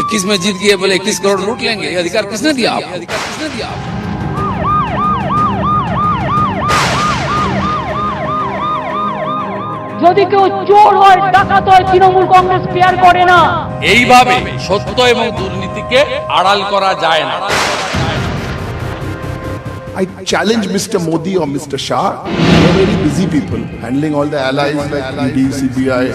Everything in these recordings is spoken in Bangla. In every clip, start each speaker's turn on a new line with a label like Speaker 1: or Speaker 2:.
Speaker 1: इक्कीस में जीत गए बोले 21 करोड़ लूट लेंगे, ये अधिकार किसने दिया आपको?
Speaker 2: যদি কেউ চোর হয়, ডাকাত হয়, তৃণমূল কংগ্রেস কেয়ার করে না।
Speaker 1: এইভাবে সত্য এবং দুর্নীতিকে আড়াল করা যায় না।
Speaker 3: I challenge Mr. Modi or Mr. Shah. They are very busy people handling all the allies like ED, CBI.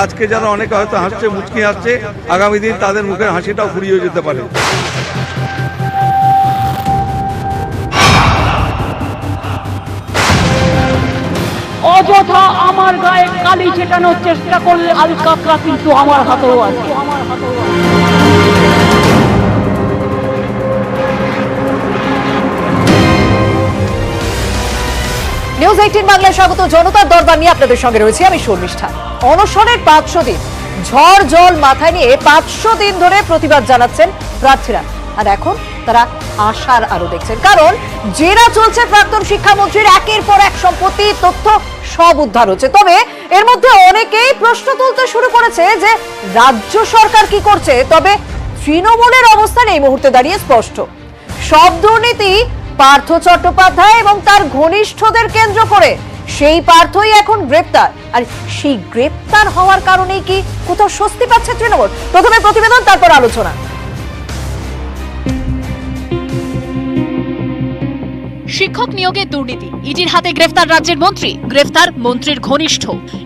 Speaker 4: আজকে যারা অনেকে হয়তো হাসছে, মুচকি হাসছে, আগামী দিন তাদের মুখের হাসিটাও ফুরিয়ে যেতে পারে।
Speaker 2: অযথা আমার গায়ে কালি ছেটানোর চেষ্টা করলে আলকাতরা কিন্তু আমার হাতেও আছে।
Speaker 5: নিউজ 18 বাংলায় স্বাগত। জনতার দরবার নিয়ে আপনাদের সঙ্গে রয়েছে আমি শর্মিষ্ঠা। অনশনের 500 দিন, ঝড় জল মাথায় নিয়ে 500 দিন ধরে প্রতিবাদ জানাচ্ছেন প্রার্থীরা। আর এখন তারা আশার আলো দেখছেন, কারণ জেরা চলছে প্রাক্তন শিক্ষামন্ত্রীর একের পর এক সম্পত্তি, তথ্য সব উদ্ধার হচ্ছে। তবে এর মধ্যে অনেকেই প্রশ্ন তুলতে শুরু করেছে যে রাজ্য সরকার কি করছে। তবে তৃণমূলের অবস্থান এই মুহূর্তে দাঁড়িয়ে স্পষ্ট। সব দুর্নীতি পার্থ চট্টোপাধ্যায় এবং তার ঘনিষ্ঠদের কেন্দ্র করে। সেই পার্থই এখন গ্রেপ্তার, আর সেই গ্রেপ্তার হওয়ার কারণেই কি কোথাও স্বস্তি পাচ্ছে তৃণমূল? প্রথমে প্রতিবেদন, তারপর আলোচনা।
Speaker 6: শিক্ষক নিয়োগে দুর্নীতি, ইডির হাতে গ্রেফতার রাজ্যের মন্ত্রী, গ্রেফতার মন্ত্রীর ঘনিষ্ঠ।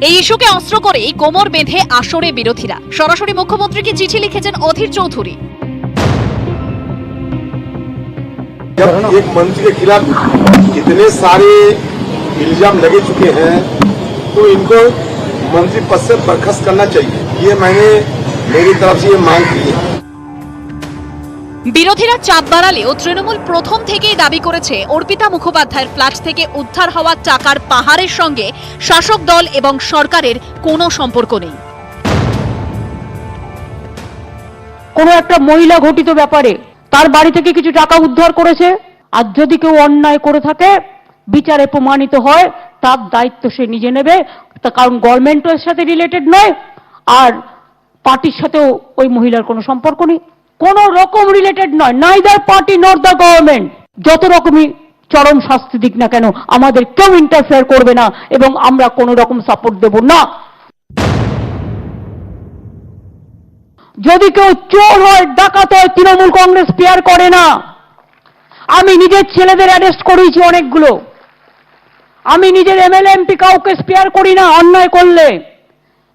Speaker 6: এই ইস্যুকে অস্ত্র করে কোমর বেঁধে আসরে বিরোধীরা। সরাসরি মুখ্যমন্ত্রীকে চিঠি লিখেছেন অধীর চৌধুরী।
Speaker 7: जब एक मंत्री के खिलाफ इतने सारे इल्जाम लगे चुके हैं तो इनको मंत्री पद से बर्खास्त करना चाहिए, ये मैंने मेरी तरफ से ये मांग की है।
Speaker 6: বিরোধীরা চাপ বাড়ালেও তৃণমূল প্রথম থেকেই দাবি করেছে অর্পিতা মুখোপাধ্যায়ের ফ্ল্যাট থেকে উদ্ধার হওয়া টাকার পাহাড়ের সঙ্গে শাসক দল এবং সরকারের কোনো সম্পর্ক নেই।
Speaker 2: কোনো একটা মহিলা ঘটিত ব্যাপারে তার বাড়ি থেকে কিছু টাকা উদ্ধার করেছে, আর যদি কেউ অন্যায় করে থাকে, বিচারে প্রমাণিত হয়, তার দায়িত্ব সে নিজে নেবে। কারণ গভর্নমেন্টও এর সাথে রিলেটেড নয়, আর পার্টির সাথেও ওই মহিলার কোনো সম্পর্ক নেই, কোন রকম রিলেটেড নয়। Neither party not the government. যত রকমই চরম শাস্তি দিক না কেন, আমাদের কেউ ইন্টারফেয়ার করবে না এবং আমরা কোন রকম সাপোর্ট দেব না। যদি কেউ চোর হয়, ডাকাত হয়, তৃণমূল কংগ্রেস কেয়ার করে না। আমি নিজের ছেলেদের অ্যারেস্ট করেছি অনেকগুলো। আমি নিজের এমএলএ এমপি কাউকে স্পেয়ার করি না অন্যায় করলে,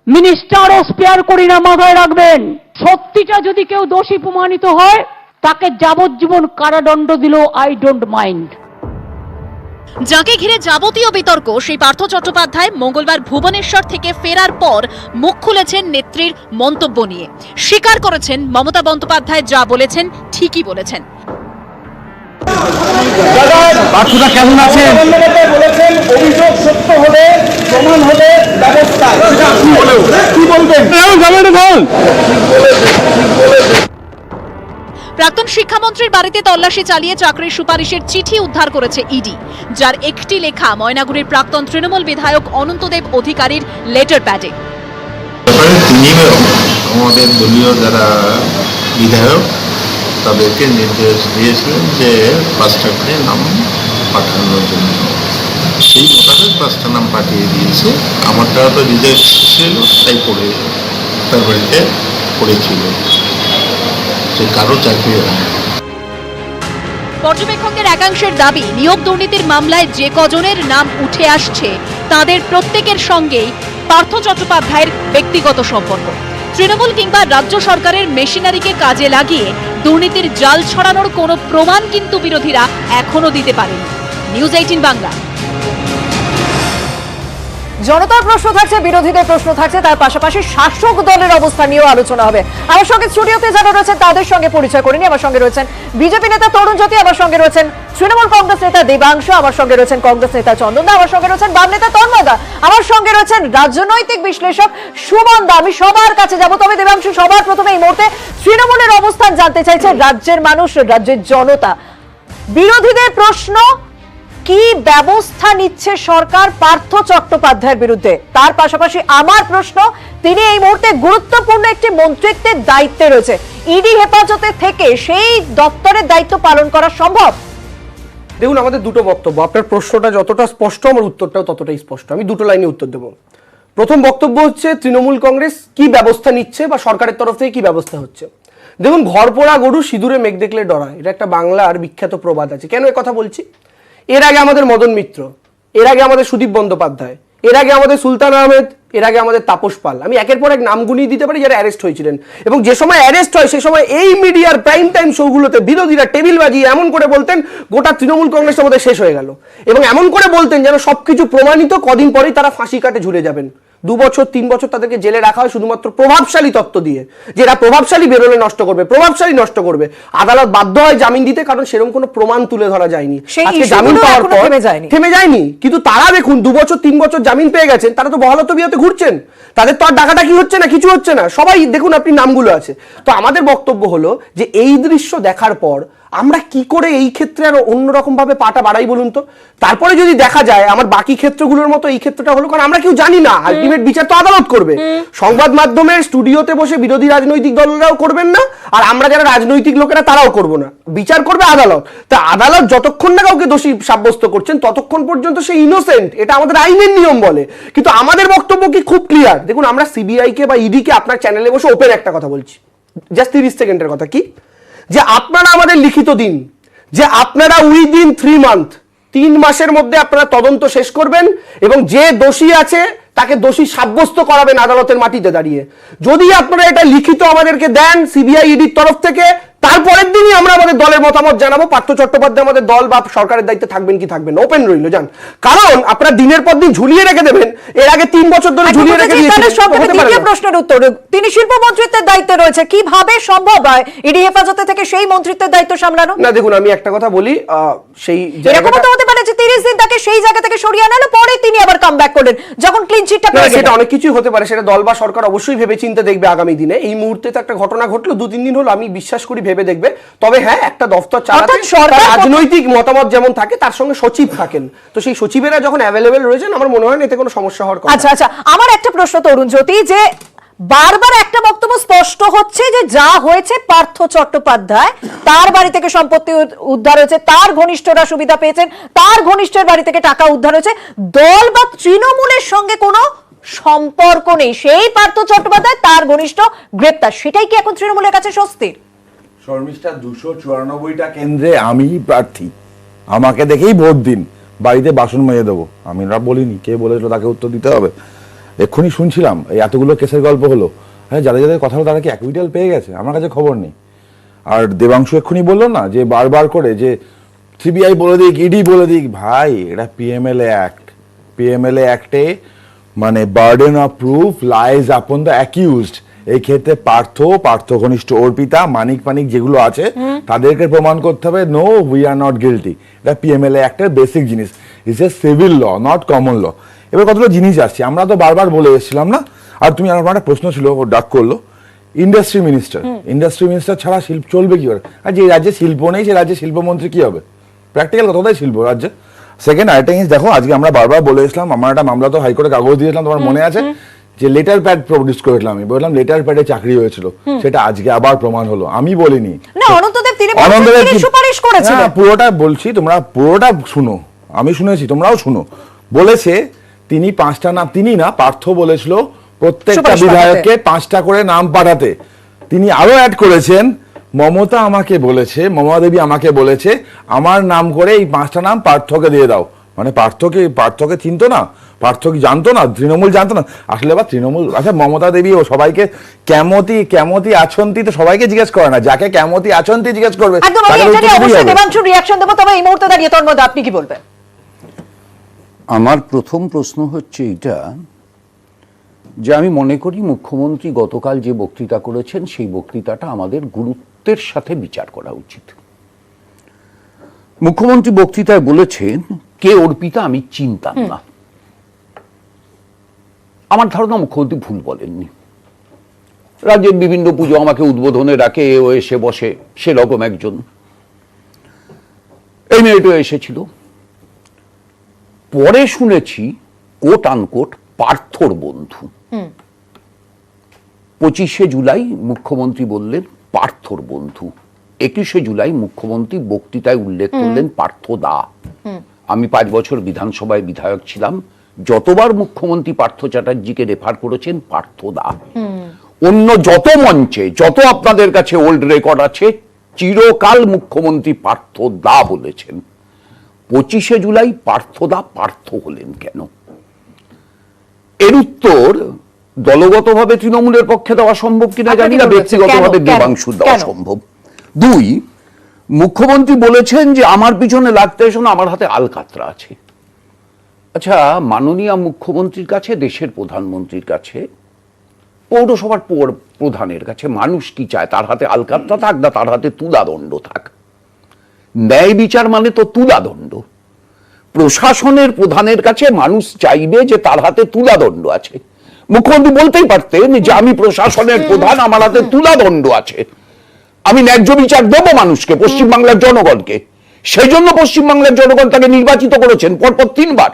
Speaker 2: মিনিস্টারও স্পেয়ার করি না, মাথায় রাখবেন। সত্যিটা যদি কেউ দোষী প্রমাণিত হয়, তাকে যাবজ্জীবন কারাদণ্ড দিলেও আই ডোন্ট মাইন্ড।
Speaker 6: যাকে ঘিরে যাবতীয় বিতর্ক, সেই পার্থ চট্টোপাধ্যায় মঙ্গলবার ভুবনেশ্বর থেকে ফেরার পর মুখ খুলেছেন নেত্রীর মন্তব্য নিয়ে। স্বীকার করেছেন মমতা বন্দ্যোপাধ্যায় যা বলেছেন ঠিকই বলেছেন।
Speaker 4: পার্থদা কেমন আছেন? বলেছেন অভিযোগ সত্য হলে, প্রমাণ হলে ব্যবস্থা। কি বলবেন?
Speaker 6: প্রাক্তন শিক্ষামন্ত্রীর বাড়িতে তল্লাশি চালিয়ে চাকরির সুপারিশের চিঠি উদ্ধার করেছে ইডি, যার একটি লেখা ময়নাগুড়ির প্রাক্তন তৃণমূল বিধায়ক অনন্তদেব অধিকারীর লেটার প্যাডে।
Speaker 8: আমাদের দলীয় যারা বিধায়ক তাদেরকে নির্দেশ দিয়েছিলেন যে 5টা করে নাম পাঠানোর জন্য। সেই মোতাবেক 5টা নাম পাঠিয়ে দিয়েছে। আমারটা তো রিজেক্ট ছিল, তাই পড়ে তার বাড়িতে পড়েছিল, যে কারো চাকরি হয়।
Speaker 6: পর্যবেক্ষকদের একাংশের দাবি, নিয়োগ দুর্নীতির মামলায় যে কজনের নাম উঠে আসছে তাদের প্রত্যেকের সঙ্গেই পার্থ চট্টোপাধ্যায়ের ব্যক্তিগত সম্পর্ক। তৃণমূল কিংবা রাজ্য সরকারের মেশিনারিকে কাজে লাগিয়ে দুর্নীতির জাল ছড়ানোর কোনো প্রমাণ কিন্তু বিরোধীরা এখনো দিতে পারেনি। নিউজ 18 বাংলা।
Speaker 5: জনতার প্রশ্ন থাকছে, বিরোধীদের প্রশ্ন থাকছে, তার পাশাপাশি শাসক দলের অবস্থা নিয়েও আলোচনা হবে। আমার সঙ্গে স্টুডিওতে যারা রয়েছেন তাদের সঙ্গে পরিচয় করিনি। আমার সঙ্গে রয়েছেন বিজেপি নেতা তরুণ জ্যোতি, আমার সঙ্গে রয়েছেন তৃণমূল কংগ্রেস নেতা দেবাংশু, আমার সঙ্গে রয়েছেন কংগ্রেস নেতা চন্দন দা, আমার সঙ্গে রয়েছেন বাম নেতা তন্ময় দা, আমার সঙ্গে রয়েছেন রাজনৈতিক বিশ্লেষক সুমন দা। আমি সবার কাছে যাব, তবে দেবাংশু, সবার প্রথমে এই মুহূর্তে তৃণমূলের অবস্থান জানতে চাইছে রাজ্যের মানুষ, রাজ্যের জনতা। বিরোধীদের প্রশ্ন, কি ব্যবস্থা নিচ্ছে সরকার পার্থ চট্টোপাধ্যায়ের বিরুদ্ধে? তার পাশাপাশি আমার প্রশ্ন, তিনি এই মুহূর্তে গুরুত্বপূর্ণ একটি মন্ত্রিত্বের দায়িত্বে রয়েছে, ইডি হেফাজতে থেকে সেই দপ্তরের দায়িত্ব পালন করা সম্ভব?
Speaker 4: দেখুন, আমাদের দুটো বক্তব্য। আপনার প্রশ্নটা যতটা স্পষ্ট, আমার উত্তরটাও ততটাই স্পষ্ট। আমি দুটো লাইনে উত্তর দেবো। প্রথম বক্তব্য হচ্ছে তৃণমূল কংগ্রেস কি ব্যবস্থা নিচ্ছে বা সরকারের তরফ থেকে কি ব্যবস্থা হচ্ছে। দেখুন, ঘর পোড়া গরু সিঁদুরে মেঘ দেখলে ডরায়, এটা একটা বাংলার বিখ্যাত প্রবাদ আছে। কেন কথা বলছি? এর আগে আমাদের মদন মিত্র, এর আগে আমাদের সুদীপ বন্দ্যোপাধ্যায়, এর আগে আমাদের সুলতান আহমেদ, এর আগে আমাদের তাপস পাল, আমি একের পর এক নাম গুনিয়ে দিতে পারি যারা অ্যারেস্ট হয়েছিলেন। এবং যে সময় অ্যারেস্ট হয় সে সময় এই মিডিয়ার প্রাইম টাইম শোগুলোতে বিরোধীরা টেবিল বাজিয়ে এমন করে বলতেন গোটা তৃণমূল কংগ্রেস আমাদের শেষ হয়ে গেল, এবং এমন করে বলতেন যেন সবকিছু প্রমাণিত, কদিন পরেই তারা ফাঁসি কাটে ঝুলে যাবেন। 2 বছর 3 বছর তাদেরকে জেলে রাখা হয় শুধুমাত্র প্রভাবশালী তত্ত্ব দিয়ে, যে এরা প্রভাবশালী বেরোলে নষ্ট করবে, প্রভাবশালী নষ্ট করবে। আদালত বাধ্য হয় জামিন দিতে, কারণ সেরকম কোনো প্রমাণ তুলে ধরা যায়নি। আজকে জামিন পাওয়ার পর থেমে যায়নি, কিন্তু তারা দেখুন 2 বছর 3 বছর জামিন পেয়ে গেছেন, তারা তো বহালত বিয়াতে ঘুরছেন, তাদের তো আর ডাকাডাকি হচ্ছে না, কিছু হচ্ছে না। সবাই দেখুন, আপনি নামগুলো আছে। তো আমাদের বক্তব্য হলো যে এই দৃশ্য দেখার পর আমরা কি করে এই ক্ষেত্রে আরো অন্যরকম ভাবে পাটা বাড়াই বলুন তো? তারপরে যদি দেখা যায় আমার বাকি ক্ষেত্রগুলোর মতো এই ক্ষেত্রটা হলো, কারণ আমরা কেউ জানি না, আলটিমেট বিচার তো আদালত করবে। সংবাদ মাধ্যমের স্টুডিওতে বসে বিরোধী রাজনৈতিক দলরাও করবেন না, আর আমরা যারা রাজনৈতিক লোকেরা তারাও করব না। বিচার করবে আদালত। তা আদালত যতক্ষণ না কাউকে দোষী সাব্যস্ত করছেন ততক্ষণ পর্যন্ত সে ইনোসেন্ট, এটা আমাদের আইনের নিয়ম বলে। কিন্তু আমাদের বক্তব্য কি খুব ক্লিয়ার। দেখুন, আমরা সিবিআই কে বা ইডি কে আপনার চ্যানেলে বসে ওপেন একটা কথা বলছি, জাস্ট 30 সেকেন্ডের কথা, কি যে আপনারা আমাদের লিখিত দিন যে আপনারা উইদিন 3 মান্থ, 3 মাসের মধ্যে আপনারা তদন্ত শেষ করবেন এবং যে দোষী আছে তাকে দোষী সাব্যস্ত করাবেন আদালতের মাটিতে দাঁড়িয়ে। যদি আপনারা এটা লিখিত আমাদেরকে দেন সিবিআই ইডির তরফ থেকে, তারপরের দিনই আমরা আমাদের দলের মতামত জানাবো পার্থ চট্টোপাধ্যায় আমাদের দল বা সরকারের দায়িত্বে থাকবেন কি থাকবেন, ওপেন রইল যান। কারণ আপনারা দিনের পর দিন ঝুলিয়ে রেখে দেবেন, এর আগে 3 বছর ধরে ঝুলিয়ে রেখে দিয়েছেন।
Speaker 5: দ্বিতীয় প্রশ্নের উত্তর, তিনি শিল্প মন্ত্রিত্বের দায়িত্বে রয়েছে, কিভাবে সম্ভব হয় ইডি হেফাজতে থেকে সেই মন্ত্রিত্বের দায়িত্ব সামলানো?
Speaker 4: না দেখুন, আমি একটা কথা বলি, সেই
Speaker 5: এরকম তো হতে পারে যে 30 দিন তাকে সেই জায়গা থেকে সরিয়ে আনালো, পরে তিনি আবার কামব্যাক করলেন যখন ক্লিন চিটটা পেয়ে গেলেন।
Speaker 4: সেটা অনেক কিছুই হতে পারে, সেটা দল বা সরকার অবশ্যই ভেবে চিন্তে দেখবে আগামী দিনে। এই মুহূর্তে তো একটা ঘটনা ঘটলো, 2-3 দিন হলো, আমি বিশ্বাস করি ভেবে দেখবে। তবে হ্যাঁ, একটা দফতর চালাতে সরকার রাজনৈতিক মতামত যেমন থাকে তার সঙ্গে সচিব থাকেন, তো সেই সচিবেরা যখন অ্যাভেলেবেল রয়েছেন আমার মনে হয় না এতে কোনো সমস্যা হওয়ার কথা।
Speaker 5: আচ্ছা, আমার একটা প্রশ্ন তরুণ জ্যোতি, যে বারবার একটা বক্তব্য স্পষ্ট হচ্ছে যে যা হয়েছে পার্থ চট্টোপাধ্যায়, তার বাড়ি থেকে সম্পত্তি উদ্ধার হয়েছে, তার ঘনিষ্ঠরা সুবিধা পেয়েছেন, তার ঘনিষ্ঠের বাড়ি থেকে টাকা উদ্ধার হয়েছে, দল বা তৃণমূলের সঙ্গে কোনো সম্পর্ক নেই, সেই পার্থ চট্টোপাধ্যায় তার ঘনিষ্ঠ গ্রেপ্তার, সেটাই কি এখন তৃণমূলের কাছে স্বস্তির?
Speaker 9: শর্মিষ্ঠা, 294টা কেন্দ্রে আমি প্রার্থী, আমাকে দেখেই ভোট দিন, বাড়িতে বাসন মেজে দেবো। আমি না বলিনি, কে বলেছিল তাকে উত্তর দিতে হবে। এক্ষুনি শুনছিলাম এই এতগুলো কেসের গল্প হলো, হ্যাঁ যাদের যাদের কথা হলো তারা কি অ্যাকুইটাল পেয়ে গেছে, আমার কাছে খবর নেই। আর দেবাংশু এক্ষুনি বললো না যে বারবার করে যে সিবিআই বলে দিক, ইডি বলে দিক, ভাই এটা পিএমএলএ অ্যাক্ট, পিএমএলএ অ্যাক্টে মানে burden of proof lies upon the accused. এই ক্ষেত্রে পার্থ ঘনিষ্ঠ অর্পিতা, মানিক যেগুলো আছে তাদেরকে প্রমাণ করতে হবে no we are not guilty. এটা পিএমএলএ অ্যাক্টের বেসিক জিনিস, it's a civil law not common law. এবার কতগুলো জিনিস আসছে, আমরা তো বারবার বলে এসেছিলাম না। আর তুমি আমার একটা প্রশ্ন ছিল, ও ডাক করলো, ইন্ডাস্ট্রি মিনিস্টার ছাড়া শিল্প চলবে কি করে? আর যে রাজ্যে শিল্প নেই সে রাজ্যে শিল্পমন্ত্রী কি হবে? প্র্যাকটিক্যাল কথাটাই শিল্প রাজ্যে। সেকেন্ড আরেকটা জিনিস দেখো, আজকে আমরা বারবার বলে এসলাম, আমার একটা মামলা তো হাইকোর্টে কাগজ দিয়েছিলাম, তোমার মনে আছে, যে লেটার প্যাড প্রডিউস করেছিলাম, আমি বললাম লেটার প্যাডে চাকরি হয়েছিল, সেটা আজকে আবার প্রমাণ হলো। আমি বলিনি, পুরোটা বলছি, তোমরা পুরোটা শুনো, আমি শুনেছি তোমরাও শুনো। বলেছে তিনি 5টা নাম, তিনি না পার্থ বলেছিল প্রত্যেকটা বিধায়ককে 5টা করে নাম পাঠাতে। তিনি আরো অ্যাড করেছেন মমতা আমাকে বলেছে, মমতা দেবী আমাকে বলেছে আমার নাম করে এই 5টা নাম পার্থকে দিয়ে দাও। মানে পার্থকে চিনতো না, পার্থ কি জানতো না, তৃণমূল জানতো না আসলে, বা তৃণমূল, আচ্ছা মমতা দেবী ও সবাইকে কেমতি আছন্তি তো সবাইকে জিজ্ঞেস করে না, যাকে কেমতি আছন্তি জিজ্ঞেস করবে।
Speaker 5: আপনি কি বলবেন?
Speaker 10: আমার প্রথম প্রশ্ন হচ্ছে এটা, যে আমি মনে করি মুখ্যমন্ত্রী গতকাল যে বক্তৃতা করেছেন সেই বক্তৃতাটা আমাদের গুরুত্বের সাথে বিচার করা উচিত। মুখ্যমন্ত্রী বক্তৃতায় বলেছেন কে অর্পিতা আমি চিনতাম না। আমার ধারণা মুখ্যমন্ত্রী ভুল বলেননি। রাজ্যের বিভিন্ন পুজো আমাকে উদ্বোধনে রাখে, ও এসে বসে, সেরকম একজন। এই মেয়েটাও এসেছিল, পরে শুনেছি কোট আনকোট পার্থর বন্ধু। 25শে জুলাই মুখ্যমন্ত্রী বললেন পার্থর বন্ধু, 21শে জুলাই মুখ্যমন্ত্রী বক্তৃতায় উল্লেখ করলেন পার্থ দা। আমি 5 বছর বিধানসভায় বিধায়ক ছিলাম, যতবার মুখ্যমন্ত্রী পার্থ চ্যাটার্জিকে রেফার করেছেন পার্থ দা। অন্য যত মঞ্চে, যত আপনাদের কাছে ওল্ড রেকর্ড আছে, চিরকাল মুখ্যমন্ত্রী পার্থ দা বলেছেন। 25শে জুলাই পার্থ দা পার্থ হলেন কেন? এর উত্তর দলগতভাবে তৃণমূলের পক্ষে দেওয়া সম্ভব কিনা জানি না, ব্যক্তিগতভাবে দেবাংশু দেওয়া সম্ভব। 2, মুখ্যমন্ত্রী বলেছেন যে আমার পিছনে লাগতে এসো না, আমার হাতে আলকাতরা আছে। আচ্ছা, মাননীয় মুখ্যমন্ত্রীর কাছে, দেশের প্রধানমন্ত্রীর কাছে, পৌরসভার প্রধানের কাছে মানুষ কি চায়? তার হাতে আলকাতরা থাক না তার হাতে তুলাদণ্ড থাক? ন্যায় বিচার মানে তো তুলাদণ্ড। প্রশাসনের প্রধানের কাছে মানুষ চাইবে যে তার হাতে তুলাদণ্ড আছে। মুখ্যমন্ত্রী বলতেই পারতেন যে আমি প্রশাসনের প্রধান, আমার হাতে তুলাদণ্ড আছে, আমি ন্যায্য বিচার দেবো মানুষকে, পশ্চিমবাংলার জনগণকে। সেই জন্য পশ্চিমবাংলার জনগণ তাকে নির্বাচিত করেছেন পরপর 3 বার।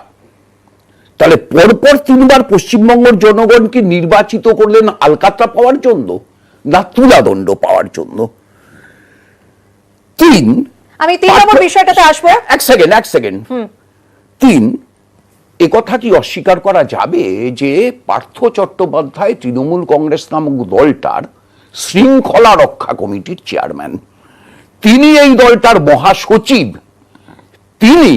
Speaker 10: তাহলে পরপর 3 বার পশ্চিমবঙ্গের জনগণকে নির্বাচিত করলেন আলকাতরা পাওয়ার জন্য না তুলাদণ্ড পাওয়ার জন্য? 3,
Speaker 5: আমি 3 নম্বর বিষয়টাতে আসবো।
Speaker 10: এক সেকেন্ড। 3, একথা কি অস্বীকার করা যাবে যে পার্থ চট্টোপাধ্যায় তৃণমূল কংগ্রেস নামক দলটার শৃঙ্খলা রক্ষা কমিটির চেয়ারম্যান, তিনি এই দলটার মহাসচিব, তিনি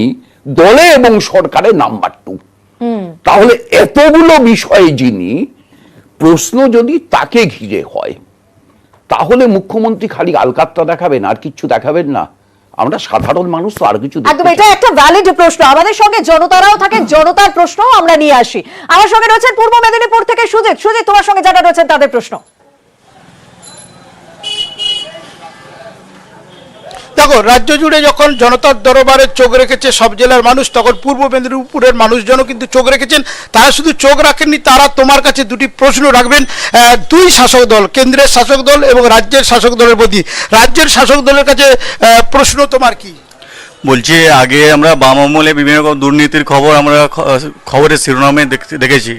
Speaker 10: দলে এবং সরকারে নাম্বার 2। তাহলে এতগুলো বিষয়ে যিনি, প্রশ্ন যদি তাকে ঘিরে হয়, তাহলে মুখ্যমন্ত্রী খালি আলকাতরা দেখাবেন আর কিছু দেখাবেন না? আমরা সাধারণ মানুষ তো আর কিছু
Speaker 5: একদম, এটা একটা ভ্যালিড প্রশ্ন। আমাদের সঙ্গে জনতারাও থাকে, জনতার প্রশ্নও আমরা নিয়ে আসি। আমার সঙ্গে রয়েছেন পূর্ব মেদিনীপুর থেকে সুজিত। সুজিত, তোমার সঙ্গে যারা রয়েছেন তাদের প্রশ্ন।
Speaker 11: দেখো, রাজ্য জুড়ে যখন জনতার দরবারে চোখ রেখেছে সব জেলার মানুষ, তখন পূর্ব মেদিনীপুরের মানুষজনও কিন্তু চোখ রেখেছেন। তারা শুধু চোখ রাখেননি, তারা তোমার কাছে 2টি প্রশ্ন রাখবেন 2 শাসক দল, কেন্দ্রের শাসক দল এবং রাজ্যের শাসক দলের প্রতি। রাজ্যের শাসক দলের কাছে প্রশ্ন তোমার কি?
Speaker 12: বলছি, আগে আমরা বাম আমলে বিভিন্ন রকম দুর্নীতির খবর আমরা খবরের শিরোনামে দেখেছি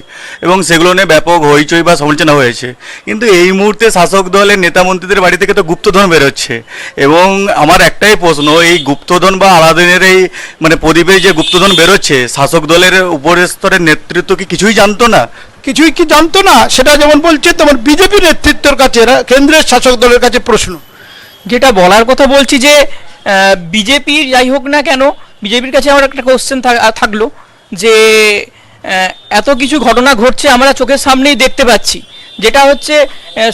Speaker 12: এবং সেগুলো নিয়ে ব্যাপক হইচই বা সমালোচনা হয়েছে। কিন্তু এই মুহূর্তে শাসক দলের নেতা মন্ত্রীদের বাড়ি থেকে তো গুপ্তধন বেরোচ্ছে এবং আমার একটাই প্রশ্ন, এই গুপ্তধন বা আলাদিনের এই মানে প্রদীপে যে গুপ্তধন বেরোচ্ছে, শাসক দলের উপরের স্তরের নেতৃত্ব কি কিছুই জানতো না?
Speaker 11: কিছুই কি জানতো না? সেটা যেমন বলছে, তেমন বিজেপি নেতৃত্বের কাছে, কেন্দ্রের শাসক দলের কাছে প্রশ্ন।
Speaker 13: যেটা বলার কথা বলছি যে বিজেপির যাই হোক না কেন, বিজেপির কাছে আমার একটা কোশ্চেন থাকলো যে এত কিছু ঘটনা ঘটছে আমরা চোখের সামনেই দেখতে পাচ্ছি, যেটা হচ্ছে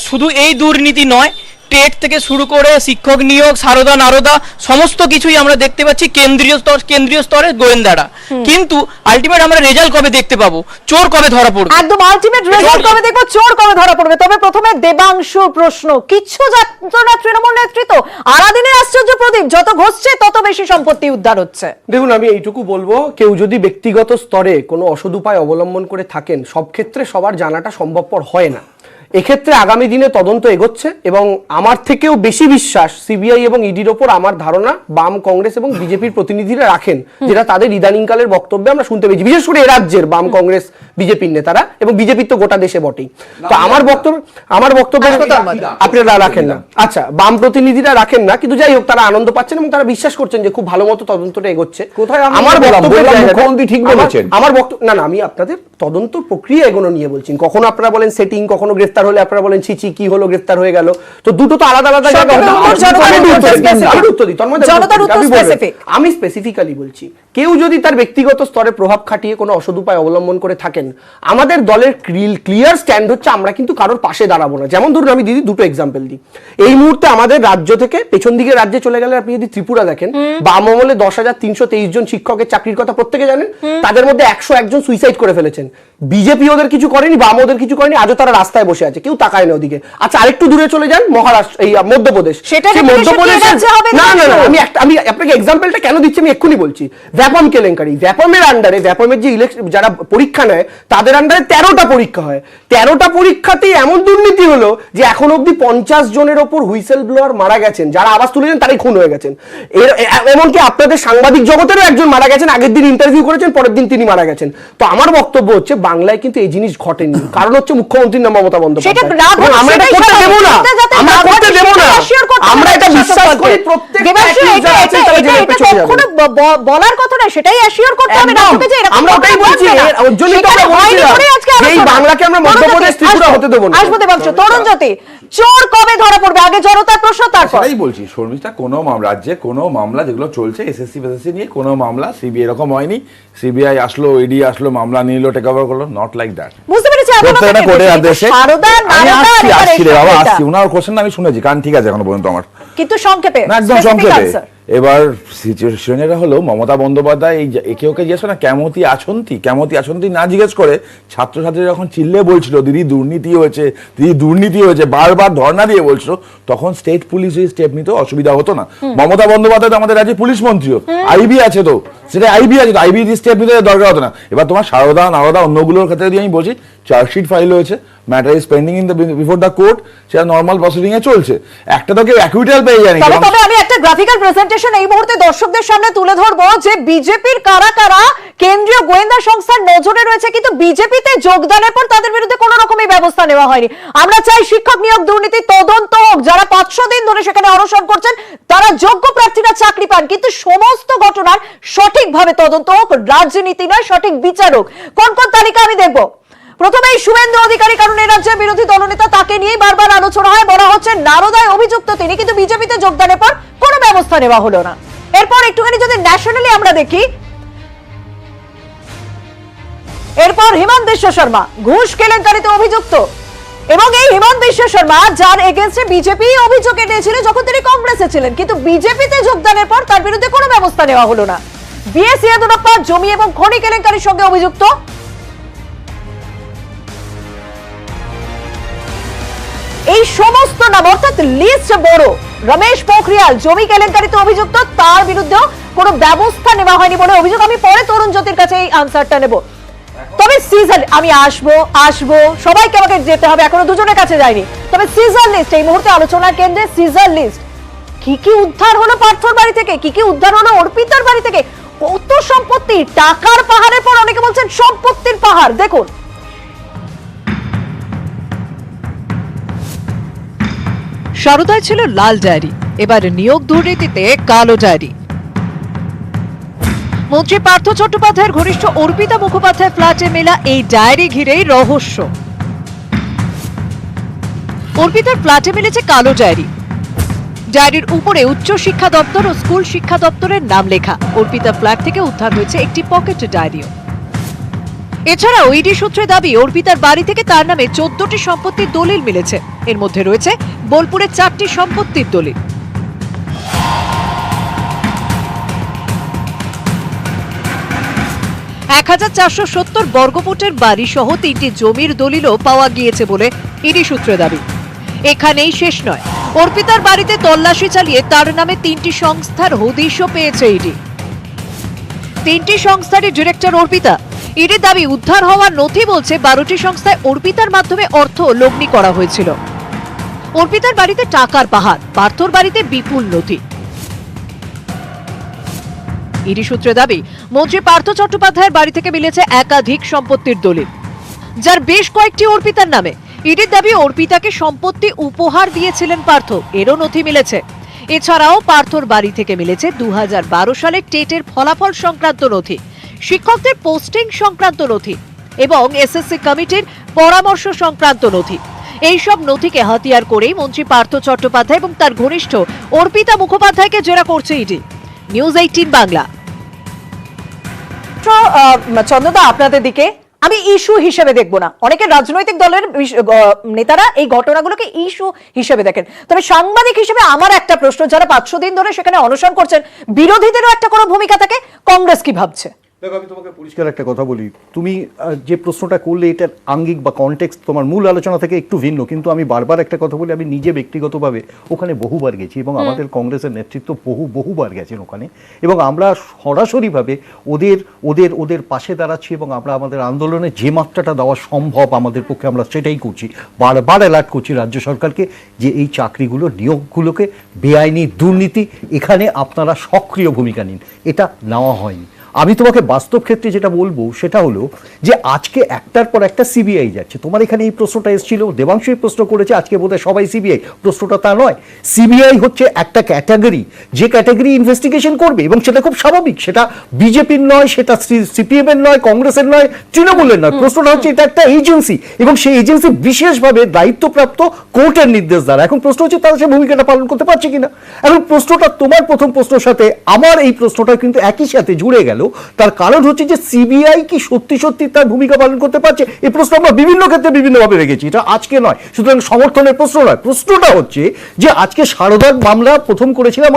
Speaker 13: শুধু এই দুর্নীতি নয়, টেট থেকে শুরু করে শিক্ষক নিয়োগ, সারদা নারদা সমস্ত কিছুই আমরা দেখতে পাচ্ছি কেন্দ্রীয় স্তরে গোয়েন্দারা। কিন্তু আলটিমেট আমরা রেজাল্ট কবে দেখতে পাবো? চোর কবে ধরা পড়বে?
Speaker 5: একদম, আলটিমেট রেজাল্ট কবে দেখবো, চোর কবে ধরা পড়বে? তবে প্রথমে দেবাংশুর প্রশ্ন। কিচ্ছু জানতো না তৃণমূল নেতৃত্ব, আলাদিনের আশ্চর্য প্রদীপ, যত ঘষছে তত বেশি সম্পত্তি উদ্ধার হচ্ছে।
Speaker 4: দেখুন, আমি এইটুকু বলবো, কেউ যদি ব্যক্তিগত স্তরে কোনো অসৎ উপায় অবলম্বন করে থাকেন, সব ক্ষেত্রে সবার জানাটা সম্ভবপর হয় না। এক্ষেত্রে আগামী দিনে তদন্ত এগোচ্ছে এবং আমার থেকেও বেশি বিশ্বাস সিবিআই এবং ইডির ওপর আমার ধারণা বাম, কংগ্রেস এবং বিজেপির প্রতিনিধিরা রাখেন, যেটা তাদের ইদানিংকালের বক্তব্যে আমরা শুনতে পেয়েছি, বিশেষ করে এ রাজ্যের বাম, কংগ্রেস, বিজেপির নেতারা এবং বিজেপির তো গোটা দেশে বটেই। তো আমার বক্তব্য আপনারা রাখেন না, আচ্ছা, বাম প্রতিনিধিরা রাখেন না, কিন্তু যাই হোক, তারা আনন্দ পাচ্ছেন এবং তারা বিশ্বাস করছেন যে খুব ভালো মতো তদন্তটা এগোচ্ছে। আমার
Speaker 10: মুখ্যমন্ত্রী ঠিক বলেছেন,
Speaker 4: আমার বক্তব্য না, আমি আপনাদের তদন্ত প্রক্রিয়া এগোনো নিয়ে বলছি। কখনো আপনারা বলেন সেটিং, কখনো গ্রেফতার হলে আপনারা বলেন ছিচি কি হলো, গ্রেফতার হয়ে গেল। তো দুটো তো আলাদা আলাদা জায়গা। আমি স্পেসিফিক্যালি বলছি, কেউ যদি তার ব্যক্তিগত স্তরে প্রভাব খাটিয়ে কোনো অসৎ উপায় অবলম্বন করে থাকেন, আমাদের দলের ক্লিয়ার স্ট্যান্ড হচ্ছে আমরা কিন্তু কারোর পাশে দাঁড়াবো না। যেমন ধরুন, আমি দিদি 2টো এক্সাম্পল দিই। এই মুহূর্তে আমাদের রাজ্য থেকে পেছন দিকে রাজ্যে চলে গেলে আপনি যদি ত্রিপুরা দেখেন, বাম আমলে 10,323 জন শিক্ষকের চাকরির কথা প্রত্যেকে জানেন, তাদের মধ্যে 101 জন সুইসাইড করে ফেলেছেন। বিজেপি ওদের কিছু করেনি, বাম ওদের কিছু করেনি, আজও তারা রাস্তায় বসে আছে, কেউ তাকায় না ওদিকে। আচ্ছা আরেকটু দূরে চলে যান, মহারাষ্ট্র, এই মধ্যপ্রদেশ,
Speaker 5: সেটা
Speaker 4: সেই মধ্যপ্রদেশের না না না আমি আপনাকে এক্সাম্পলটা কেন দিচ্ছি আমি এক্ষুনি বলছি। ভ্যাপম কেলেঙ্কারি, ভ্যাপমের আন্ডারে, ভ্যাপমের যে যারা পরীক্ষা নেয় তাদের আন্ডারে 13টা পরীক্ষা হয়, 13টা পরীক্ষাতেই এমন দুর্নীতি হলো যে এখন অব্দি 50 জনের ওপর হুইসেল ব্লোয়ার মারা গেছেন, যারা আওয়াজ তুলেছেন তারাই খুন হয়ে গেছেন। এমনকি আপনাদের সাংবাদিক জগতেরও একজন মারা গেছেন, আগের দিন ইন্টারভিউ করেছেন, পরের দিন তিনি মারা গেছেন। তো আমার বক্তব্য হচ্ছে বাংলায় কিন্তু এই জিনিস ঘটেনি, কারণ হচ্ছে মুখ্যমন্ত্রীর নাম মমতা বন্দ্যোপাধ্যায়। আমরা এটা করতে দেবো না, আমরা করতে দেবো না, আমরা এটা বিশ্বাস করি প্রত্যেকটা
Speaker 5: বলার কথা না, সেটাই অ্যাসিওর করতে হবে।
Speaker 4: আমরা ওটাই বলছি, ওর জন্যই তো আমরা বলছিলাম যে এই বাংলাকে আমরা মধ্যপ্রদেশ ত্রিপুরা হতে দেবো না।
Speaker 5: আসবো দেবাংশ, তরুণ জ্যোতি, চোর কবে ধরা পড়বে? আগে জনতার প্রশ্ন, তারপর
Speaker 9: সেটাই বলছি শর্মিষ্ঠা, কোনো রাজ্যে কোনো মামলা যেগুলো চলছে এসএসসি ফেসএসসি নিয়ে কোনো মামলা সিবিআই এরকম হয়নি, সিবিআই আসলো, ইডি আসলো, মামলা নিলো, টেক ওভার করলো, নট লাইক দ্যাট।
Speaker 5: বুঝতে পেরেছি।
Speaker 9: আসছি ওনার কোশ্চেন আমি শুনেছি, কারণ ঠিক আছে এখনো পর্যন্ত আমার,
Speaker 5: কিন্তু সংক্ষেপে,
Speaker 9: একদম সংক্ষেপে। এবার সিচুয়েশনটা হলো মমতা বন্দ্যোপাধ্যায় এই একে ওকে জিজ্ঞেস না কেমতি আছন্তি না জিজ্ঞেস করে ছাত্রছাত্রীরা যখন চিল্লে বলছিল দিদি দুর্নীতি হয়েছে বারবার ধর্ণা দিয়ে বলছিল, তখন স্টেট পুলিশ এই স্টেপ নিতে অসুবিধা হতো না। মমতা বন্দ্যোপাধ্যায় তো আমাদের রাজ্যে পুলিশ মন্ত্রীও, আইবি আছে, তো সেটা আইবি আছে, তো আইবি স্টেপ নিতে দরকার হতো না। এবার তোমার সারদা নারদা অন্যগুলোর ক্ষেত্রে যদি আমি বলছি, চার্জশিট ফাইল হয়েছে, matter is pending in the before the court, সেটা নর্মাল প্রসিডিং এ চলছে, একটা তো কেউ অ্যাকুইটাল পেয়ে যায়নি।
Speaker 5: তবে আমি একটা গ্রাফিক্যাল প্রেজেন্টেশন এই মুহূর্তে দর্শকদের সামনে তুলে ধরবো যে বিজেপির কারা কারা কেন্দ্রীয় গোয়েন্দা সংস্থার নজরে রয়েছে, কিন্তু বিজেপিতে যোগদানের পর তাদের বিরুদ্ধে কোনো রকমের ব্যবস্থা নেওয়া হয়নি। আমরা চাই শিক্ষক নিয়োগ দুর্নীতি তদন্ত হোক, যারা 500 দিন ধরে সেখানে অনশন করছেন তারা যোগ্য প্রার্থীরা চাকরি পান, কিন্তু সমস্ত ঘটনার সঠিকভাবে তদন্ত হোক, রাজনীতি নয়, সঠিক বিচার হোক। কোন কোন তালিকা আমি দেখবো? প্রথমেই শুভেন্দু অধিকারী, কারণ এই রাজ্যের বিরোধী দলনেতা, তাকে নিয়েই বারবার আলোচনা হয়, বলা হচ্ছে নারদায় অভিযুক্ত তিনি, কিন্তু বিজেপিতে যোগদানের পর কোনো ব্যবস্থা নেওয়া হলো না। এরপর একটুখানি যদি ন্যাশনালি আমরা দেখি, এরপর হিমন্ত বিশ্ব শর্মা ঘুষ কেলেঙ্কারিতে অভিযুক্ত, এবং এই হিমন্ত বিশ্ব শর্মা যার এগেইনস্টে বিজেপি অভিযোগ এনেছিল যখন তিনি কংগ্রেসে ছিলেন, কিন্তু বিজেপিতে যোগদানের পর তার বিরুদ্ধে কোনো ব্যবস্থা নেওয়া হলো না। বিএস ইয়েদুরাপ্পা জমি এবং খনি কেলেঙ্কারির সঙ্গে অভিযুক্ত। এই সমস্ত নাম, অর্থাৎ লিস্ট বড়। রমেশ পোখরিয়াল জমি কেলেঙ্কারিতে অভিযুক্ত, তার বিরুদ্ধে কোনো ব্যবস্থা নেওয়া হয়নি বলে অভিযোগ। আমি পরে তরুণ জ্যোতির কাছে এই আনসারটা নেব। তবে সিজন, আমি আসবো সবাইকে আমাকে যেতে হবে, এখনো দুজনের কাছে যায়নি। তবে সিজন লিস্ট এই মুহূর্তে আলোচনার কেন্দ্রে। সিজন লিস্ট, কি কি উদ্ধার হলো পার্থর বাড়ি থেকে, কি কি উদ্ধার হলো অর্পিতার বাড়ি থেকে, কত সম্পত্তি, টাকার পাহাড়ের পর অনেকে বলছেন সম্পত্তির পাহাড়। দেখুন, সারদায় ছিল লাল ডায়েরি, এবার নিয়োগ দুর্নীতিতে কালো ডায়েরি। মন্ত্রী পার্থ চট্টোপাধ্যায়ের ঘনিষ্ঠ অর্পিতা মুখোপাধ্যায় ফ্ল্যাটে মেলা এই ডায়েরি ঘিরেই রহস্য। অর্পিতার ফ্ল্যাটে মিলেছে কালো ডায়েরি, ডায়েরির উপরে উচ্চ শিক্ষা দপ্তর ও স্কুল শিক্ষা দপ্তরের নাম লেখা। অর্পিতা ফ্ল্যাট থেকে উদ্ধার হয়েছে একটি পকেট ডায়েরিও। এছাড়াও ইডি সূত্রে দাবি অর্পিতার বাড়ি থেকে তার নামে 14টি সম্পত্তির দলিল মিলেছে, এর মধ্যে রয়েছে বোলপুরের 4টি সম্পত্তির দলিল। এক 1470 বর্গফুটের বাড়ি সহ 3টি জমির দলিলও পাওয়া গিয়েছে বলে ইডি সূত্রে দাবি। এখানেই শেষ নয়, অর্পিতার বাড়িতে তল্লাশি চালিয়ে তার নামে 3টি সংস্থার হদিশও পেয়েছে ইডি। 3টি সংস্থারই ডিরেক্টর অর্পিতা। ইডি দাবি উদ্ধার হওয়ার নথি বলছে 12টি সংস্থায় অর্পিতার মাধ্যমে অর্থ লগ্নি করা হয়েছিল। অর্পিতার বাড়িতে টাকার পাহাড়, পার্থর বাড়িতে বিপুল নথি। ইডি সূত্রে দাবি মন্ত্রী পার্থ চট্টোপাধ্যায়ের বাড়ি থেকে মিলেছে একাধিক সম্পত্তির দলিল, যার বেশ কয়েকটি অর্পিতার নামে। ইডির দাবি অর্পিতাকে সম্পত্তি উপহার দিয়েছিলেন পার্থ, এরও নথি মিলেছে। এছাড়াও পার্থর বাড়ি থেকে মিলেছে 2012 সালে টেটের ফলাফল সংক্রান্ত নথি, শিক্ষকদের পোস্টিং সংক্রান্ত নথি এবং এসএসসি কমিটির পরামর্শ সংক্রান্ত নথি। এই সব নথিকে হাতিয়ার করেই মন্ত্রী পার্থ চট্টোপাধ্যায় এবং তার ঘনিষ্ঠ অর্পিতা মুখোপাধ্যায়কে জেরা করছে ইডি। নিউজ 18 বাংলা। চন্দ্রদা, আপনাদের দিকে আমি ইস্যু হিসেবে দেখবো না, অনেকে রাজনৈতিক দলের নেতারা এই ঘটনাগুলোকে ইস্যু হিসেবে দেখেন। তবে সাংবাদিক হিসেবে আমার একটা প্রশ্ন, যারা 500 দিন ধরে সেখানে অনশন করছেন, বিরোধীদেরও একটা কোনো ভূমিকা থাকে, কংগ্রেস কি ভাবছে?
Speaker 14: দেখো আমি তোমাকে পরিষ্কার একটা কথা বলি, তুমি যে প্রশ্নটা করলে এটার আঙ্গিক বা কনটেক্সট তোমার মূল আলোচনা থেকে একটু ভিন্ন, কিন্তু আমি বারবার একটা কথা বলি, আমি নিজে ব্যক্তিগতভাবে ওখানে বহুবার গেছি এবং আমাদের কংগ্রেসের নেতৃত্ব বহুবার গেছেন ওখানে, এবং আমরা সরাসরিভাবে ওদের ওদের ওদের পাশে দাঁড়াচ্ছি এবং আমরা আমাদের আন্দোলনে যে মাত্রাটা দেওয়া সম্ভব আমাদের পক্ষে আমরা সেটাই করছি। বারবার অ্যালার্ট করছি রাজ্য সরকারকে যে এই চাকরিগুলো নিয়োগগুলোকে বেআইনি দুর্নীতি, এখানে আপনারা সক্রিয় ভূমিকা নিন। এটা নেওয়া হয়নি। আমি তোমাকে বাস্তব ক্ষেত্রে যেটা বলবো সেটা হলো যে আজকে একটার পর একটা সিবিআই যাচ্ছে। তোমার এখানে এই প্রশ্নটা এসেছিল, দেবাংশু এই প্রশ্ন করেছে, আজকে বোধহয় সবাই সিবিআই। প্রশ্নটা তা নয়, সিবিআই হচ্ছে একটা ক্যাটাগরি, যে ক্যাটাগরি ইনভেস্টিগেশন করবে এবং সেটা খুব স্বাভাবিক। সেটা বিজেপির নয়, সেটা সিপিএম এর নয়, কংগ্রেসের নয়, তৃণমূলের নয়। প্রশ্নটা হচ্ছে এটা একটা এজেন্সি এবং সেই এজেন্সি বিশেষভাবে দায়িত্বপ্রাপ্ত কোর্টের নির্দেশ দ্বারা। এখন প্রশ্ন হচ্ছে তারা সে ভূমিকাটা পালন করতে পারছে কিনা। এখন প্রশ্নটা তোমার প্রথম প্রশ্নের সাথে আমার এই প্রশ্নটা কিন্তু একই সাথে জুড়ে গেল। তার কারণ হচ্ছে যে সিবিআই কি সত্যি সত্যি তার ভূমিকা পালন করতে পারছে? এই প্রশ্ন আমরা বিভিন্ন ক্ষেত্রে বিভিন্নভাবে রেখেছি, এটা আজকে নয়। সুতরাং সমর্থনের প্রশ্ন নয়, প্রশ্নটা হচ্ছে যে আজকে সারদার মামলা প্রথম করেছিলাম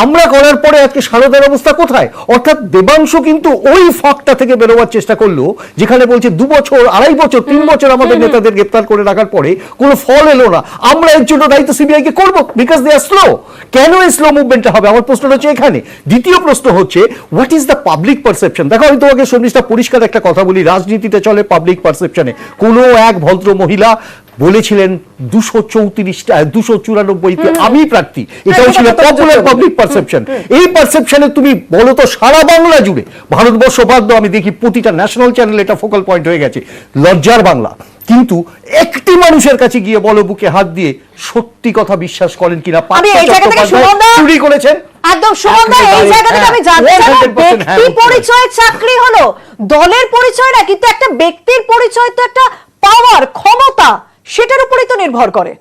Speaker 14: আমরা করার পরে আজকে সারদার অবস্থা কোথায়? অর্থাৎ দেবাংশু কিন্তু ওই ফাঁকটা থেকে বেরোবার চেষ্টা করলো যেখানে বলছে 2 বছর, 2.5 বছর, 3 বছর আমাদের নেতাদের গ্রেপ্তার করে রাখার পরে কোনো ফল এলো না। আমরা এর জন্য দায়িত্ব সিবিআই কে করবো, বিকজ দে আর স্লো। কেন এই স্লো মুভমেন্টটা হবে? আমার প্রশ্নটা হচ্ছে এখানে। দ্বিতীয় প্রশ্ন হচ্ছে what is the public perception. দেখো আমি তোমাকে শর্মিষ্ঠা পরিষ্কার একটা কথা বলি, রাজনীতিতে চলে পাবলিক পারসেপশনে। কোনো এক ভদ্র মহিলা বলেছিলেন 294তে আমি প্রার্থী, এটাও ছিল পপুলার পাবলিক পারসেপশন। এই পারসেপশনে তুমি বলো তো সারা বাংলা জুড়ে, ভারতবর্ষ বাদ দাও, আমি দেখি প্রতিটা ন্যাশনাল চ্যানেল এটা ফোকাল পয়েন্ট হয়ে গেছে, লজ্জার বাংলা। কিন্তু একটি মানুষের কাছে গিয়ে বলো বুকে হাত দিয়ে সত্যি কথা বিশ্বাস করেন কিনা চুরি করেছেন?
Speaker 5: একদম সুমনদা, এই জায়গা থেকে আমি জানতে চাই ব্যক্তি পরিচয় চাকরি হলো দলের পরিচয় না, কিন্তু একটা ব্যক্তির পরিচয় তো একটা পাওয়ার, ক্ষমতা, সেটার উপরই তো নির্ভর করে।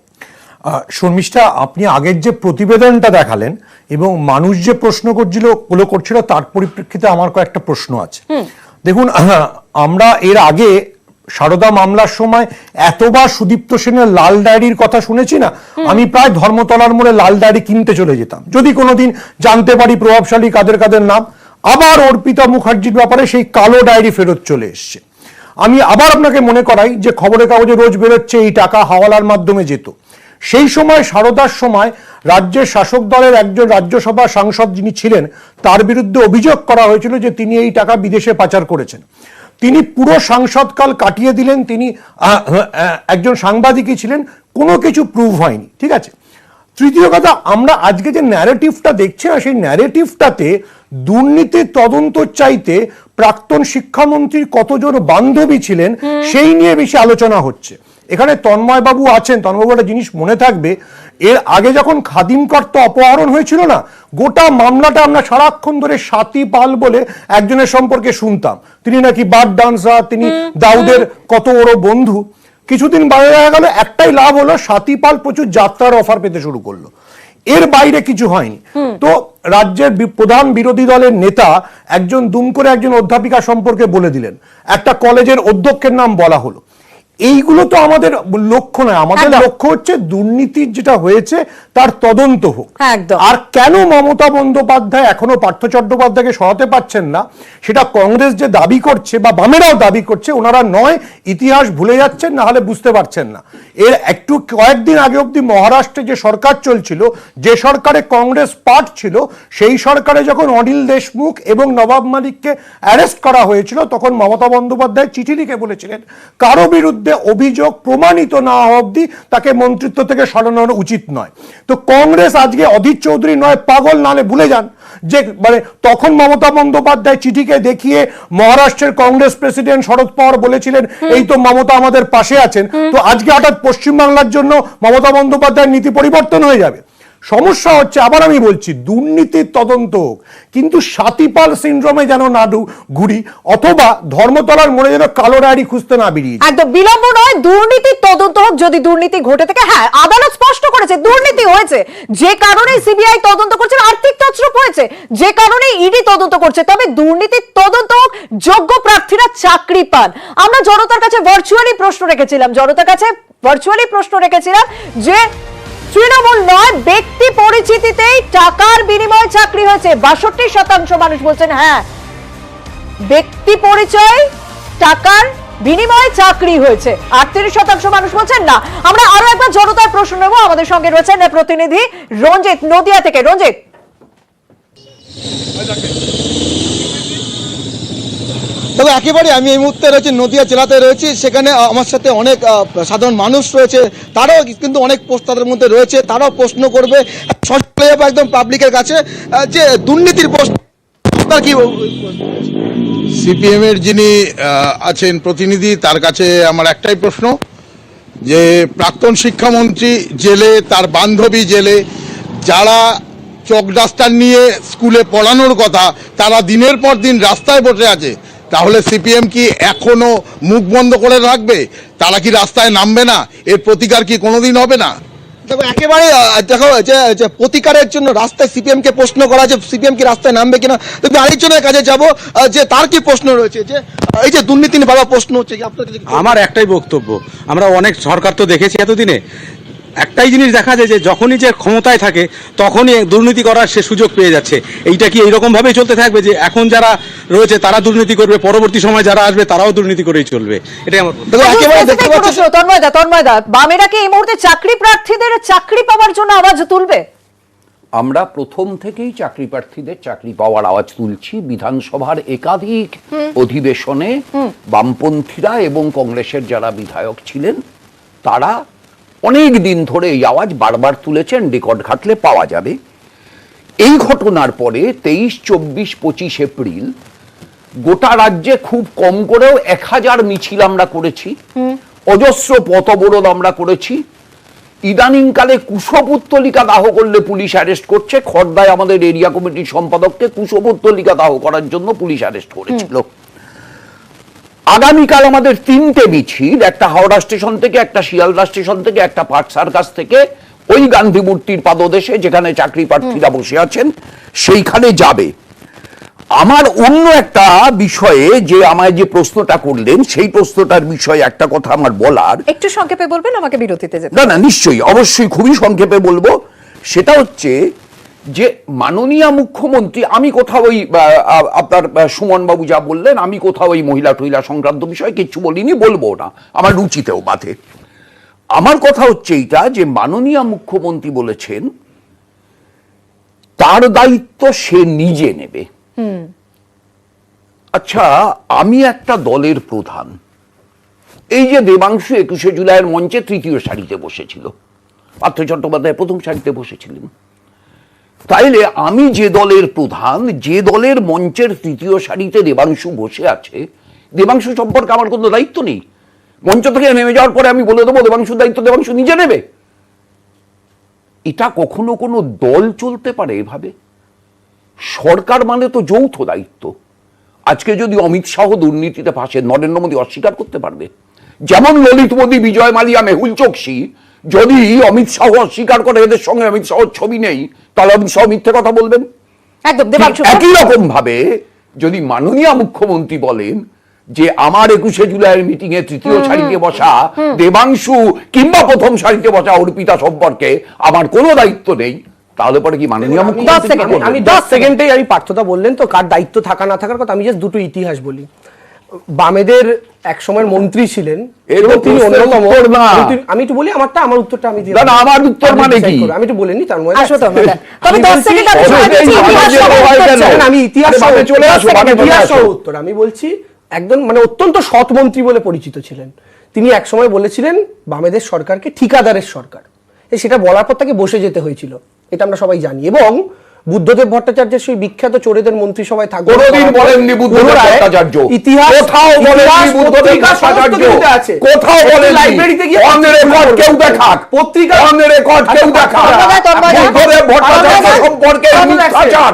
Speaker 15: শর্মিষ্ঠা, আপনি আগের যে প্রতিবেদনটা দেখালেন এবং মানুষ যে প্রশ্ন করছিল তার পরিপ্রেক্ষিতে আমার কয়েকটা প্রশ্ন আছে। দেখুন, আমরা এর আগে সারদা মামলার সময় এতবার সুদীপ্ত সেনের লাল ডায়েরির কথা শুনেছি না, আমি প্রায় ধর্মতলার মোড়ে লাল ডায়েরি কিনতে চলে যেতাম যদি কোনোদিন জানতে পারি প্রভাবশালী কাদের নাম। আবার অর্পিতা মুখার্জির ব্যাপারে সেই কালো ডায়েরি ফেরত চলে এসছে। আমি আবার আপনাকে মনে করাই যে খবরের কাগজে রোজ বেরোচ্ছে এই টাকা হাওয়ালার মাধ্যমে যেত। সেই সময় সারদার সময় রাজ্যের শাসক দলের একজন রাজ্যসভা সাংসদ যিনি ছিলেন তার বিরুদ্ধে অভিযোগ করা হয়েছিল যে তিনি এই টাকা বিদেশে পাচার করেছেন। তিনি পুরো সাংসদকাল কাটিয়ে দিলেন, তিনি একজন সাংবাদিকই ছিলেন, কোনো কিছু প্রুভ হয়নি। ঠিক আছে। তৃতীয় কথা, আমরা আজকে যে ন্যারেটিভটা দেখছি না, সেই ন্যারেটিভটাতে দুর্নীতির তদন্ত চাইতে প্রাক্তন শিক্ষামন্ত্রীর কতজন বান্ধবী ছিলেন সেই নিয়ে বেশি আলোচনা হচ্ছে। এখানে তন্ময় বাবু আছেন, তন্ময়বাবু একটা জিনিস মনে থাকবে, এর আগে যখন খাদিম কর্তা অপহরণ হয়েছিল না, গোটা মামলাটা আমরা সারাক্ষণ ধরে স্বাতী পাল বলে একজনের সম্পর্কে শুনতাম, তিনি নাকি বার ডান্সার, তিনি দাউদের কত বড় বন্ধু। কিছুদিন বাইরে দেখা গেল একটাই লাভ হলো, স্বাতী পাল প্রচুর যাত্রার অফার পেতে শুরু করলো, এর বাইরে কিছু হয়নি। তো রাজ্যের প্রধান বিরোধী দলের নেতা একজন দুম করে একজন অধ্যাপিকা সম্পর্কে বলে দিলেন, একটা কলেজের অধ্যক্ষের নাম বলা হলো। এইগুলো তো আমাদের লক্ষ্য নয়, আমাদের লক্ষ্য হচ্ছে দুর্নীতির যেটা হয়েছে তার তদন্ত হোক। আর কেন মমতা বন্দ্যোপাধ্যায় এখনো পার্থ চট্টোপাধ্যায়কে সরাতে পারছেন না, সেটা কংগ্রেস যে দাবি করছে বা বামেরাও দাবি করছে, ওনারা নয় ইতিহাস ভুলে যাচ্ছেন, না হলে বুঝতে পারছেন না। এর একটু কয়েকদিন আগে অব্দি মহারাষ্ট্রে যে সরকার চলছিল, যে সরকারে কংগ্রেস পার্ট ছিল, সেই সরকারে যখন অনিল দেশমুখ এবং নবাব মালিককে অ্যারেস্ট করা হয়েছিল, তখন মমতা বন্দ্যোপাধ্যায় চিঠি লিখে বলেছিলেন কারো বিরুদ্ধে অভিযোগ প্রমাণিত না হওয়া অবধি তাকে মন্ত্রিত্ব থেকে সরানো উচিত নয়। তো কংগ্রেস আজকে অধীর চৌধুরী নয় পাগল, নালে ভুলে যান যে মানে তখন মমতা বন্দ্যোপাধ্যায় চিঠিকে দেখিয়ে মহারাষ্ট্রের কংগ্রেস প্রেসিডেন্ট শরদ পাওয়ার বলেছিলেন এই তো মমতা আমাদের পাশে আছেন। তো আজকে হঠাৎ পশ্চিমবাংলার জন্য মমতা বন্দ্যোপাধ্যায়ের নীতি পরিবর্তন হয়ে যাবে। সমস্যা হচ্ছে, আবার আমি বলছি, দুর্নীতির তদন্ত হোক, কিন্তু স্বাতীপাল সিনড্রোমে যেন না ঘুরি, অথবা ধর্মতলার মোড়ে যেন কালো ডায়েরি খুঁজতে না বেরিয়ে।
Speaker 5: একদম বিলম্ব নয়, দুর্নীতির তদন্ত হোক। যদি দুর্নীতি ঘটে থাকে, হ্যাঁ আদালত স্পষ্ট করেছে দুর্নীতি হয়েছে, যে কারণে সিবিআই তদন্ত করছে, আর্থিক তছরূপ হয়েছে, যে কারণে ইডি তদন্ত করছে। তবে দুর্নীতির তদন্ত হোক, যোগ্য প্রার্থীরা চাকরি পান। আমরা জনতার কাছে ভার্চুয়ালি প্রশ্ন রেখেছিলাম যে তৃণমূল নয়, ব্যক্তি পরিচিতিতেই টাকার বিনিময়ে চাকরি হয়েছে। ৬২% মানুষ বলছেন হ্যাঁ ব্যক্তি পরিচয় টাকার বিনিময়ে চাকরি হয়েছে। 38% মানুষ বলছেন না। আমরা আরো একবার জনতার প্রশ্ন নেব। আমাদের সঙ্গে রয়েছেন প্রতিনিধি রঞ্জিত নদিয়া থেকে। রঞ্জিত,
Speaker 16: দেখো একেবারে আমি এই মুহূর্তে রয়েছি নদিয়া জেলাতে রয়েছি, সেখানে আমার সাথে অনেক সাধারণ মানুষ রয়েছে, তারাও কিন্তু অনেক পোস্ট তাদের মধ্যে রয়েছে, তারাও প্রশ্ন করবে একদম পাবলিকের কাছে যে দুর্নীতির প্রশ্ন কি।
Speaker 7: সিপিএম এর যিনি আছেন প্রতিনিধি, তার কাছে আমার একটাই প্রশ্ন যে প্রাক্তন শিক্ষামন্ত্রী জেলে, তার বান্ধবী জেলে, যারা চক ডাস্টার নিয়ে স্কুলে পড়ানোর কথা তারা দিনের পর দিন রাস্তায় বসে আছে, তাহলে সিপিএম কি এখনো মুখ বন্ধ করে রাখবে? তারা কি রাস্তায় নামবে না? এর প্রতিকার কি কোনোদিন হবে না?
Speaker 16: দেখো একেবারে দেখো যে প্রতিকারের জন্য রাস্তায় সিপিএম কে প্রশ্ন করা, যে সিপিএম কি রাস্তায় নামবে কিনা। তুমি আরেকজনের কাছে যাবো, যে তার কি প্রশ্ন রয়েছে, যে এই যে দুর্নীতি নিয়ে বাবা প্রশ্ন হচ্ছে।
Speaker 17: আমার একটাই বক্তব্য, আমরা অনেক সরকার তো দেখেছি এতদিনে, একটাই জিনিস দেখা যায় যে যখনই যে ক্ষমতায় থাকে তখনই দুর্নীতি করার সে সুযোগ পেয়ে যাচ্ছে। এইটা কি এইরকম ভাবেই চলতে থাকবে যে এখন যারা রয়েছে তারা দুর্নীতি করবে, পরবর্তী সময় যারা আসবে তারাও দুর্নীতি করেই চলবে? এটাই আমার
Speaker 5: তন্ময়দা, বামেরা কি এই মুহূর্তে চাকরি প্রার্থীদের চাকরি পাওয়ার জন্য আওয়াজ তুলবে?
Speaker 10: আমরা প্রথম থেকেই চাকরি প্রার্থীদের চাকরি পাওয়ার আওয়াজ তুলছি। বিধানসভার একাধিক অধিবেশনে বামপন্থীরা এবং কংগ্রেসের যারা বিধায়ক ছিলেন তারা অনেক দিন ধরে এই আওয়াজ বারবার তুলেছেন, রেকর্ড ঘাটলে পাওয়া যাবে। এই ঘটনার পরে 23, 24, 25 এপ্রিল গোটা রাজ্যে খুব কম করেও 1000 মিছিল আমরা করেছি, অজস্র পথ অবরোধ আমরা করেছি। ইদানিংকালে কুশপুত্তলিকা দাহ করলে পুলিশ অ্যারেস্ট করছে। খড়দায় আমাদের এরিয়া কমিটির সম্পাদককে কুশপুত্তলিকা দাহ করার জন্য পুলিশ অ্যারেস্ট করেছিল। আগামীকাল আমাদের 3টে মিছিল, একটা হাওড়া স্টেশন থেকে, একটা শিয়ালদা স্টেশন থেকে, একটা পার্ক সার্কাস থেকে, ওই গান্ধী মূর্তির পাদদেশে যেখানে চাকরি প্রার্থীরা বসে আছেন সেইখানে যাবে। আমার অন্য একটা বিষয়ে যে আমায় যে প্রশ্নটা করলেন সেই প্রশ্নটার বিষয়ে একটা কথা আমার বলার,
Speaker 5: একটু সংক্ষেপে বলবেন, আমাকে বিরতিতে যেতে।
Speaker 10: না নিশ্চয়ই, অবশ্যই খুবই সংক্ষেপে বলবো। সেটা হচ্ছে যে মাননীয় মুখ্যমন্ত্রী, আমি কোথাও ওই আপনার সুমন বাবু যা বললেন, আমি কোথাও ওই মহিলা টহিলা সংক্রান্ত বিষয়ে কিছু বলিনি, বলবো না, আমার রুচিতেও বাধে। আমার কথা হচ্ছে এইটা যে মাননীয় মুখ্যমন্ত্রী বলেছেন তার দায়িত্ব সে নিজে নেবে। আচ্ছা, আমি একটা দলের প্রধান, এই যে দেবাংশু 21শে জুলাইয়ের মঞ্চে 3য় সারিতে বসেছিল, পার্থ চট্টোপাধ্যায় প্রথম সারিতে বসেছিলেন, তাইলে আমি যে দলের প্রধান, যে দলের মঞ্চের 3য় সারিতে দেবাংশু বসে আছে, দেবাংশু সম্পর্কে আমার কোনো দায়িত্ব নেই? মঞ্চ থেকে নেমে যাওয়ার পরে আমি বলে দেবো দেবাংশুর দায়িত্ব দেবাংশু নিজে নেবে? এটা কখনো কোনো দল চলতে পারে এভাবে? সরকার মানে তো যৌথ দায়িত্ব। আজকে যদি অমিত শাহ দুর্নীতিতে ফাঁসে, নরেন্দ্র মোদী অস্বীকার করতে পারবে? যেমন ললিত মোদী, বিজয় মালিয়া, মেহুল চোকসি, যদি অমিত শাহ অস্বীকার করে এদের সঙ্গে অমিত শাহর ছবি নেই, তাহলে অমিত শাহ মিথ্যে কথা বলবেন। একই রকম ভাবে যদি মাননীয় মুখ্যমন্ত্রী বলেন যে আমার 21শে জুলাইয়ের মিটিং এ 3য় সারিতে বসা দেবাংশু কিংবা প্রথম সারিতে বসা অর্পিতা সম্পর্কে আমার কোনো দায়িত্ব নেই, তাহলে পরে কি মাননীয় মুখ্যমন্ত্রী?
Speaker 4: আমি 10 সেকেন্ডেই আমি পার্থতা বললেন তো কার দায়িত্ব থাকা না থাকার কথা, আমি জাস্ট দুটো ইতিহাস বলি। বামেদের এক সময়ের মন্ত্রী ছিলেন, তিনি অন্যতম। আমি একটু বলি আমারটা, আমার উত্তরটা আমি দিই।
Speaker 10: না, আমার উত্তর মানে কি
Speaker 4: আমি একটু বলে নি, তার মধ্যে আমি ইতিহাস উত্তর আমি বলছি। একদম মানে অত্যন্ত সৎ মন্ত্রী বলে পরিচিত ছিলেন তিনি। এক সময় বলেছিলেন বামেদের সরকারকে ঠিকাদারের সরকার, সেটা বলার পর তাকে বসে যেতে হয়েছিল, এটা আমরা সবাই জানি। এবং বুদ্ধদেব ভট্টাচার্যের সেই বিখ্যাত চোরেদের মন্ত্রিসভায় থাকবে,
Speaker 10: কোনোদিন বলেননি বুদ্ধদেব ভট্টাচার্য,
Speaker 4: ইতিহাস
Speaker 10: কোথাও বলেননি বুদ্ধদেব ভট্টাচার্য, কোথাও বলেননি। লাইব্রেরিতে গিয়ে অন রেকর্ড কেউ দেখাক, পত্রিকা অন রেকর্ড কেউ দেখাক বুদ্ধদেব ভট্টাচার্য সম্পর্কে মিথ্যাচার,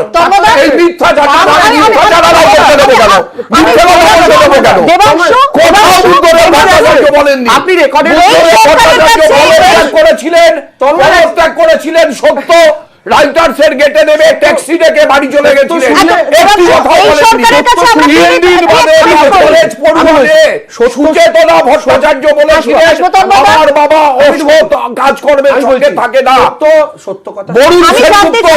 Speaker 10: এই মিথ্যাচারটা মিথ্যাচাররা করতে দেব কেন? মিথ্যা কথা বলতে দেব কেন? কোথাও বুদ্ধদেব ভট্টাচার্য বলেননি। আপনি রেকর্ডে ভট্টাচার্য পদত্যাগ করেছিলেন, পদত্যাগ করেছিলেন সত্য,
Speaker 9: রাইটার্স এর গেটে নেমে ট্যাক্সি ডেকে বাড়ি চলে গেছিলেন। একটি কথা বলেননি। 3 দিন বাদে কলেজ পড়ুয়ারে সুচেতনা ভট্টাচার্য বলেছিলেন আমার বাবা অসৎ কাজ করবে সঙ্গে থাকে না।
Speaker 4: সত্য কথা
Speaker 9: বরুণ সেনগুপ্ত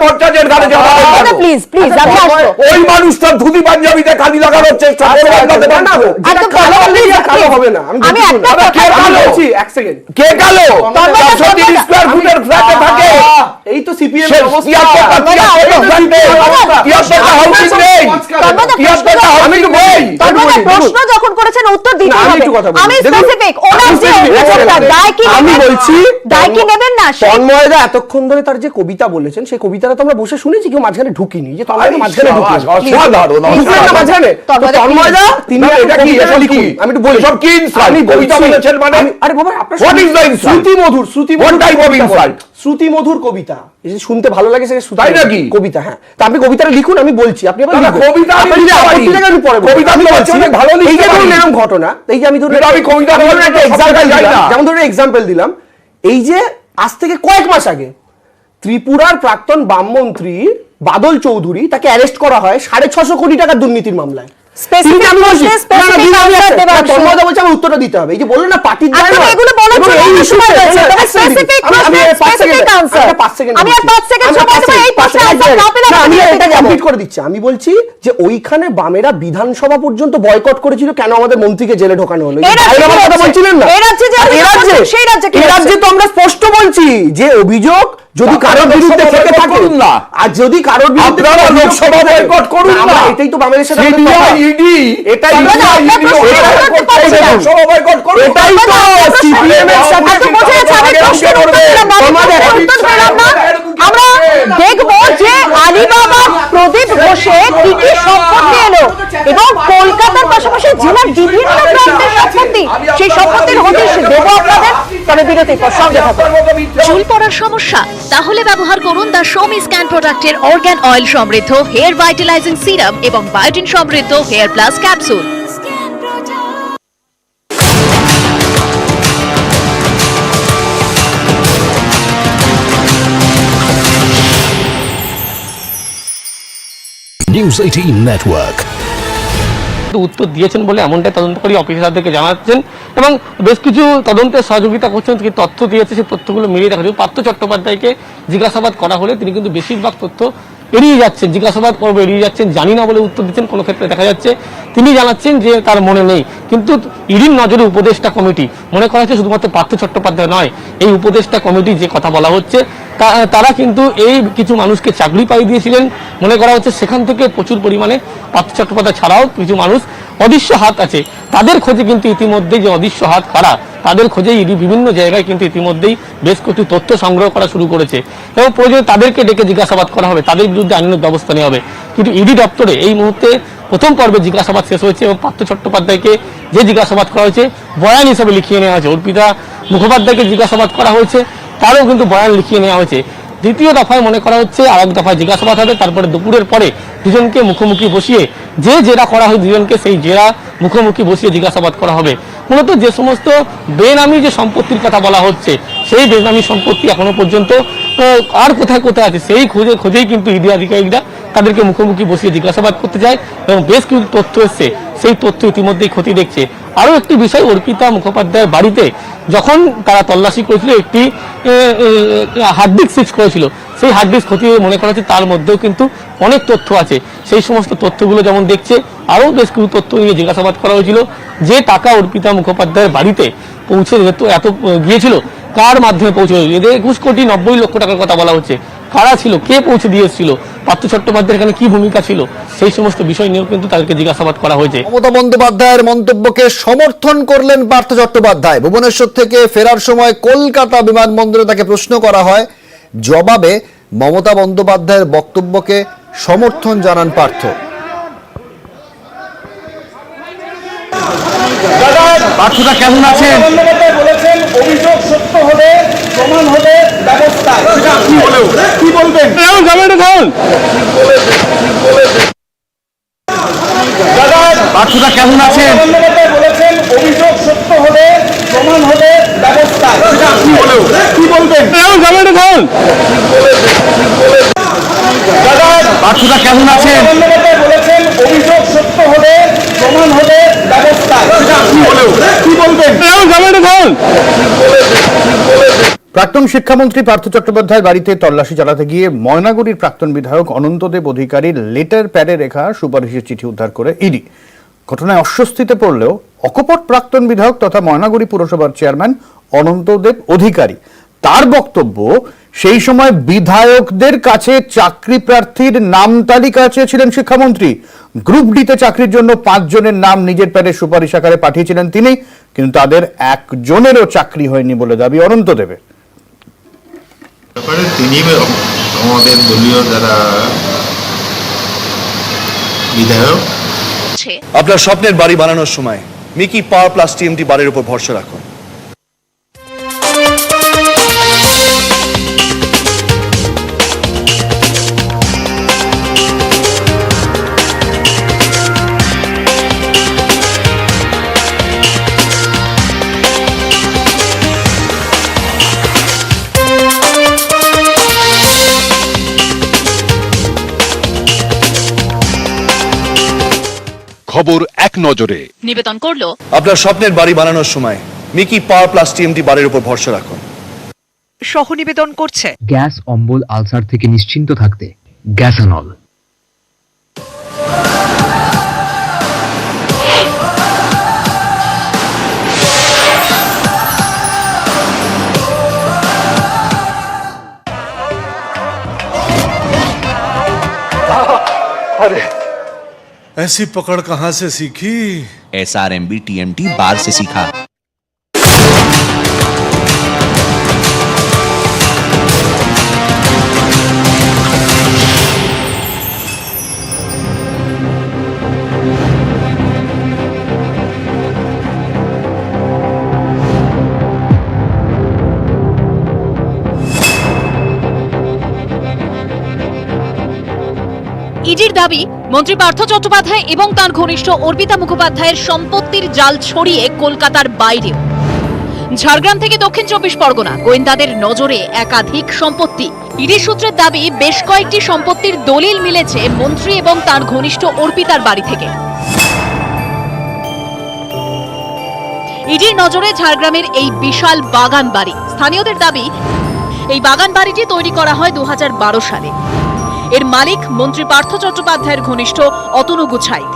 Speaker 9: ভট্টাচার্যের ঘাড়ে যাওয়া
Speaker 5: প্লিজ প্লিজ আমি আসবো।
Speaker 9: ওই মানুষটা ধুতি পাঞ্জাবিতে কালি লাগানোর চেষ্টা করে
Speaker 4: কালো হবে না।
Speaker 5: আমি একটা কথা
Speaker 4: বলছি, এক সেকেন্ড।
Speaker 9: কে কালো? 430 স্কয়ার ফুটের ফ্ল্যাটে থাকে।
Speaker 4: এই তো সিপিএম
Speaker 9: এর অবস্থা।
Speaker 5: প্রশ্ন যখন করেছেন উত্তর দিতে হবে। আমি স্পেসিফিক ওনার যে অভিযোগটা দায় কি
Speaker 4: আমি বলছি
Speaker 5: দায় কি নেবেন না?
Speaker 4: তন্ময়দা এতক্ষণ ধরে তার যে কবিতা বলেছেন সেই কবিতাটা তো আমরা বসে শুনেছি, কেউ মাঝখানে ঢুকিনি, যে তন্ময়দা মাঝখানে তন্ময়দা তিনি এটা কি লিখুন। আমি একটু বলি সব কি ইনসাল্ট কবিতা বলেছেন মানে? আরে বাবা আপনার শ্রুতি মধুর কবিতা শুনতে ভালো লাগে, সেটা তাই নাকি কবিতা? হ্যাঁ, তা আপনি কবিতাটা লিখুন, আমি বলছি আপনি আবার কবিতা ভালো লিখে ধরুন এরকম ঘটনা। এই যে আমি ধরুন যেমন ধরুন এক্সাম্পল দিলাম, এই যে আজ থেকে কয়েক মাস আগে ত্রিপুরার প্রাক্তন বামমন্ত্রী বাদল চৌধুরী, তাকে অ্যারেস্ট করা হয় 650 কোটি টাকার দুর্নীতির মামলায়। উত্তরটা দিতে হবে। এই যে বললো না পার্টির করে দিচ্ছে। আমি বলছি যে ওইখানে বামেরা বিধানসভা পর্যন্ত বয়কট করেছিল, কেন আমাদের মন্ত্রীকে জেলে ঢোকানো হলো? কথা বলছিলেন না? এই রাজ্যে তো আমরা স্পষ্ট বলছি যে অভিযোগ যদি কারোর বিরুদ্ধে থেকে থাকে না, আর যদি কারোর বিরুদ্ধে লোকসভা বয়কট করুন না, এটাই তো বাংলাদেশের এটাই তো সিপিএম এর সাথে
Speaker 5: আমরা দেখবো যে আলিবাবা প্রদীপ ঘোষে কি কি সম্পত্তি এলো এবং কলকাতার পাশাপাশি জেলার বিভিন্ন প্রান্তের সম্পত্তি, সেই সম্পত্তির হদিশ দেবো আপনাদের। তবে বিরতির পর সঙ্গে থাকুন।
Speaker 6: চুল পড়ার সমস্যা? তাহলে ব্যবহার করুন দ্য শোমি স্ক্যান প্রোডাক্টের অর্গান অয়েল সমৃদ্ধ হেয়ার ভাইটালাইজিং সিরাম এবং বায়োটিন সমৃদ্ধ hair plus capsule.
Speaker 18: News 18 Network
Speaker 19: উত্তর দিয়েছেন বলে এমনটাই তদন্তকারী অফিসারদেরকে জানাচ্ছেন এবং বেশ কিছু তদন্তের সহযোগিতা করছেন, কি তথ্য দিয়েছে সেই তথ্যগুলো মিলিয়ে দেখা যাবে। পার্থ চট্টোপাধ্যায়কে জিজ্ঞাসাবাদ করা হলে তিনি কিন্তু বেশিরভাগ তথ্য এড়িয়ে যাচ্ছেন, জিজ্ঞাসাবাদ পর্ব এড়িয়ে যাচ্ছেন, জানি না বলে উত্তর দিচ্ছেন। কোনো ক্ষেত্রে দেখা যাচ্ছে তিনি জানাচ্ছেন যে তার মনে নেই, কিন্তু ইডির নজরে উপদেষ্টা কমিটি মনে করা হচ্ছে শুধুমাত্র পার্থ চট্টোপাধ্যায় নয়, এই উপদেষ্টা কমিটি যে কথা বলা হচ্ছে তারা কিন্তু এই কিছু মানুষকে চাকরি পাইয়ে দিয়েছিলেন মনে করা হচ্ছে। সেখান থেকে প্রচুর পরিমাণে পার্থ চট্টোপাধ্যায় ছাড়াও কিছু মানুষ অদৃশ্য হাত আছে, তাদের খোঁজে কিন্তু ইতিমধ্যেই যে অদৃশ্য হাত কারা, তাদের খোঁজে ইডি বিভিন্ন জায়গায় কিন্তু ইতিমধ্যেই বেশ কিছু তথ্য সংগ্রহ করা শুরু করেছে এবং প্রয়োজনে তাদেরকে ডেকে জিজ্ঞাসাবাদ করা হবে, তাদের বিরুদ্ধে আইনানুগ ব্যবস্থা নেওয়া হবে। কিন্তু ইডি দপ্তরে এই মুহূর্তে প্রথম পর্বে জিজ্ঞাসাবাদ শেষ হয়েছে এবং পার্থ চট্টোপাধ্যায়কে যে জিজ্ঞাসাবাদ করা হয়েছে বয়ান হিসেবে লিখিয়ে নেওয়া হয়েছে। অর্পিতা মুখোপাধ্যায়কে জিজ্ঞাসাবাদ করা হয়েছে, তারও কিন্তু বয়ান লিখিয়ে নেওয়া হয়েছে। দ্বিতীয় দফায় মনে করা হচ্ছে আর এক দফায় জিজ্ঞাসাবাদ হবে, তারপরে দুপুরের পরে দুজনকে মুখোমুখি বসিয়ে যে জেরা করা হয় দুজনকে সেই জেরা মুখোমুখি বসিয়ে জিজ্ঞাসাবাদ করা হবে। মূলত যে সমস্ত বেনামি যে সম্পত্তির কথা বলা হচ্ছে সেই বেনামি সম্পত্তি এখনো পর্যন্ত আর কোথায় কোথায় আছে সেই খোঁজেই কিন্তু ইডি আধিকারিকরা তাদেরকে মুখোমুখি বসিয়ে জিজ্ঞাসাবাদ করতে চায় এবং বেশ কিছু তথ্য এসছে, সেই তথ্য ইতিমধ্যেই ক্ষতি দেখছে। আরও একটি বিষয়, অর্পিতা মুখোপাধ্যায়ের বাড়িতে যখন তারা তল্লাশি করেছিল একটি হার্ড ডিস্ক সিজ করেছিল, সেই হার্ড ডিস্ক ক্ষতি মনে করা হচ্ছে তার মধ্যেও কিন্তু অনেক তথ্য আছে। সেই সমস্ত তথ্যগুলো যেমন দেখছে, আরও বেশ কিছু তথ্য নিয়ে জিজ্ঞাসাবাদ করা হয়েছিল। যে টাকা অর্পিতা মুখোপাধ্যায়ের বাড়িতে পৌঁছে এত গিয়েছিল, কার মাধ্যমে পৌঁছে, এদের 21,90,00,000 টাকার কথা বলা হচ্ছে, কারা ছিল, কে পৌঁছে দিয়ে এসেছিল, পার্থ চট্টোপাধ্যায়ের এখানে কি ভূমিকা ছিল, সেই সমস্ত বিষয় নিয়েও কিন্তু তাদেরকে জিজ্ঞাসাবাদ করা হয়েছে।
Speaker 20: মমতা বন্দ্যোপাধ্যায়ের মন্তব্যকে সমর্থন করলেন পার্থ চট্টোপাধ্যায়। ভুবনেশ্বর থেকে ফেরার সময় কলকাতা বিমানবন্দরে তাকে প্রশ্ন করা হয়, জবাবে মমতা বন্দ্যোপাধ্যায়ের বক্তব্যকে সমর্থন জানান পার্থ।
Speaker 17: পার্থদা কেমন আছেন?
Speaker 7: বলেছেন অভিযোগ সত্য হলে প্রমাণ হলে ব্যবস্থা, কি বলবেন?
Speaker 17: পার্থদা কেমন আছেন?
Speaker 7: বলেছেন অভিযোগ সত্য হলে প্রমাণ হলে ব্যবস্থা,
Speaker 19: ধরুন।
Speaker 14: পার্থদা কেমন আছেন?
Speaker 16: বলেছেন অভিযোগ সত্য হলে প্রমাণ হলে ব্যবস্থা কি বলবেন?
Speaker 14: প্রাক্তন শিক্ষামন্ত্রী পার্থ চট্টোপাধ্যায়ের বাড়িতে তল্লাশি চালাতে গিয়ে ময়নাগুড়ির প্রাক্তন বিধায়ক অনন্তদেব অধিকারীর লেটার প্যাডে রেখা সুপারিশের চিঠি উদ্ধার করে ইডি। ঘটনায় অস্বস্তিতে পড়লেও অকপট প্রাক্তন বিধায়ক তথা ময়নাগুড়ি পুরসভার চেয়ারম্যান অনন্তদেব অধিকারী তার বক্তব্য, সেই সময় বিধায়কদের কাছে চাকরি প্রার্থীর নাম তালিকা চেয়েছিলেন শিক্ষামন্ত্রী। গ্রুপ ডিতে চাকরির জন্য 5 জনের নাম নিজের প্যাডে সুপারিশ আকারে পাঠিয়েছিলেন তিনি, কিন্তু তাদের একজনেরও চাকরি হয়নি বলে দাবি অনন্তদেবের।
Speaker 8: ব্যাপারে তিনি আমাদের দলীয় যারা বিধায়ক,
Speaker 20: আপনার স্বপ্নের বাড়ি বানানোর সময় মিকি পাওয়ার প্লাস টিএমটি বাড়ির উপর ভরসা রাখুন।
Speaker 18: খবর এক নজরে
Speaker 6: নিবেদন করলো
Speaker 20: আপনার স্বপ্নের বাড়ি বানানোর সময় মিকি পাওয়ার প্লাস টিএমটি বাড়ির উপর ভরসা রাখুন।
Speaker 5: সহ নিবেদন করছে
Speaker 21: গ্যাস অম্বল আলসার থেকে নিশ্চিন্ত থাকতে গ্যাসানল।
Speaker 18: अरे ऐसी पकड़ कहां से सीखी?
Speaker 22: SRMB TMT बार से सीखा।
Speaker 6: ইডির দাবি, মন্ত্রী পার্থ চট্টোপাধ্যায় এবং তার ঘনিষ্ঠ অর্পিতা মুখোপাধ্যায়ের সম্পত্তির জাল ছড়িয়ে কলকাতার বাইরেও। ঝাড়গ্রাম থেকে দক্ষিণ 24 পরগনা গোয়েন্দাদের নজরে একাধিক সম্পত্তি। ইডির সূত্রের দাবি, বেশ কয়েকটি সম্পত্তির দলিল মিলেছে মন্ত্রী এবং তার ঘনিষ্ঠ অর্পিতার বাড়ি থেকে। ইডির নজরে ঝাড়গ্রামের এই বিশাল বাগান বাড়ি। স্থানীয়দের দাবি, এই বাগান বাড়িটি তৈরি করা হয় 2012 সালে। এর মালিক মন্ত্রী পার্থ চট্টোপাধ্যায়ের ঘনিষ্ঠ অতনু গুছাইত।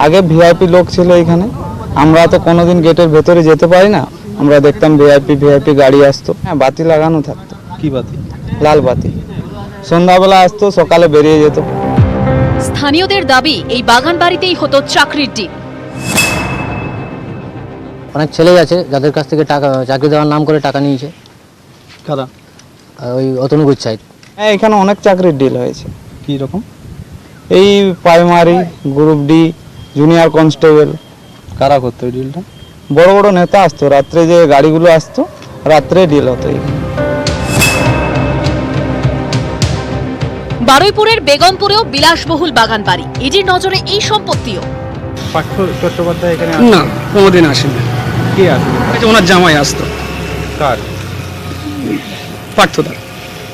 Speaker 23: আগে ভিআইপি লোক ছিল এখানে, আমরা তো কোনোদিন গেটের ভেতরে যেতে পারি না। আমরা দেখতাম ভিআইপি গাড়ি আসতো, হ্যাঁ বাতি লাগানো থাকতো। কি বাতি? লাল বাতি। সন্ধ্যাবেলা আসতো, সকালে বেরিয়ে যেত।
Speaker 6: স্থানীয়দের দাবি, এই বাগান বাড়িতেই হতো চাকরির ডিল।
Speaker 24: অনেক ছেলে আছে যাদের কাছ থেকে টাকা চাকরি দেওয়ার নাম করে টাকা নিয়েছে।
Speaker 23: কারা?
Speaker 24: ওই অতনু গুছাইত।
Speaker 23: হ্যাঁ, এখানে অনেক চাকরির ডিল হয়েছে। কি রকম? এই primary, group D, junior constable. কারা করতো এই ডিলটা? বড় বড় নেতা আসতো, রাত্রে যে গাড়িগুলো আসতো, রাত্রে ডিল হতো।
Speaker 6: বারুইপুরের বেগমপুরেও বিলাসবহুল বাগান বাড়ি। ইডির নজরে এই সম্পত্তিও।
Speaker 23: পার্থ চট্টোপাধ্যায় এখানে
Speaker 25: না, কোনোদিন আসেনি।
Speaker 23: কে আসতো?
Speaker 25: ওনার জামাই আসতো।
Speaker 23: কার?
Speaker 25: পার্থদা।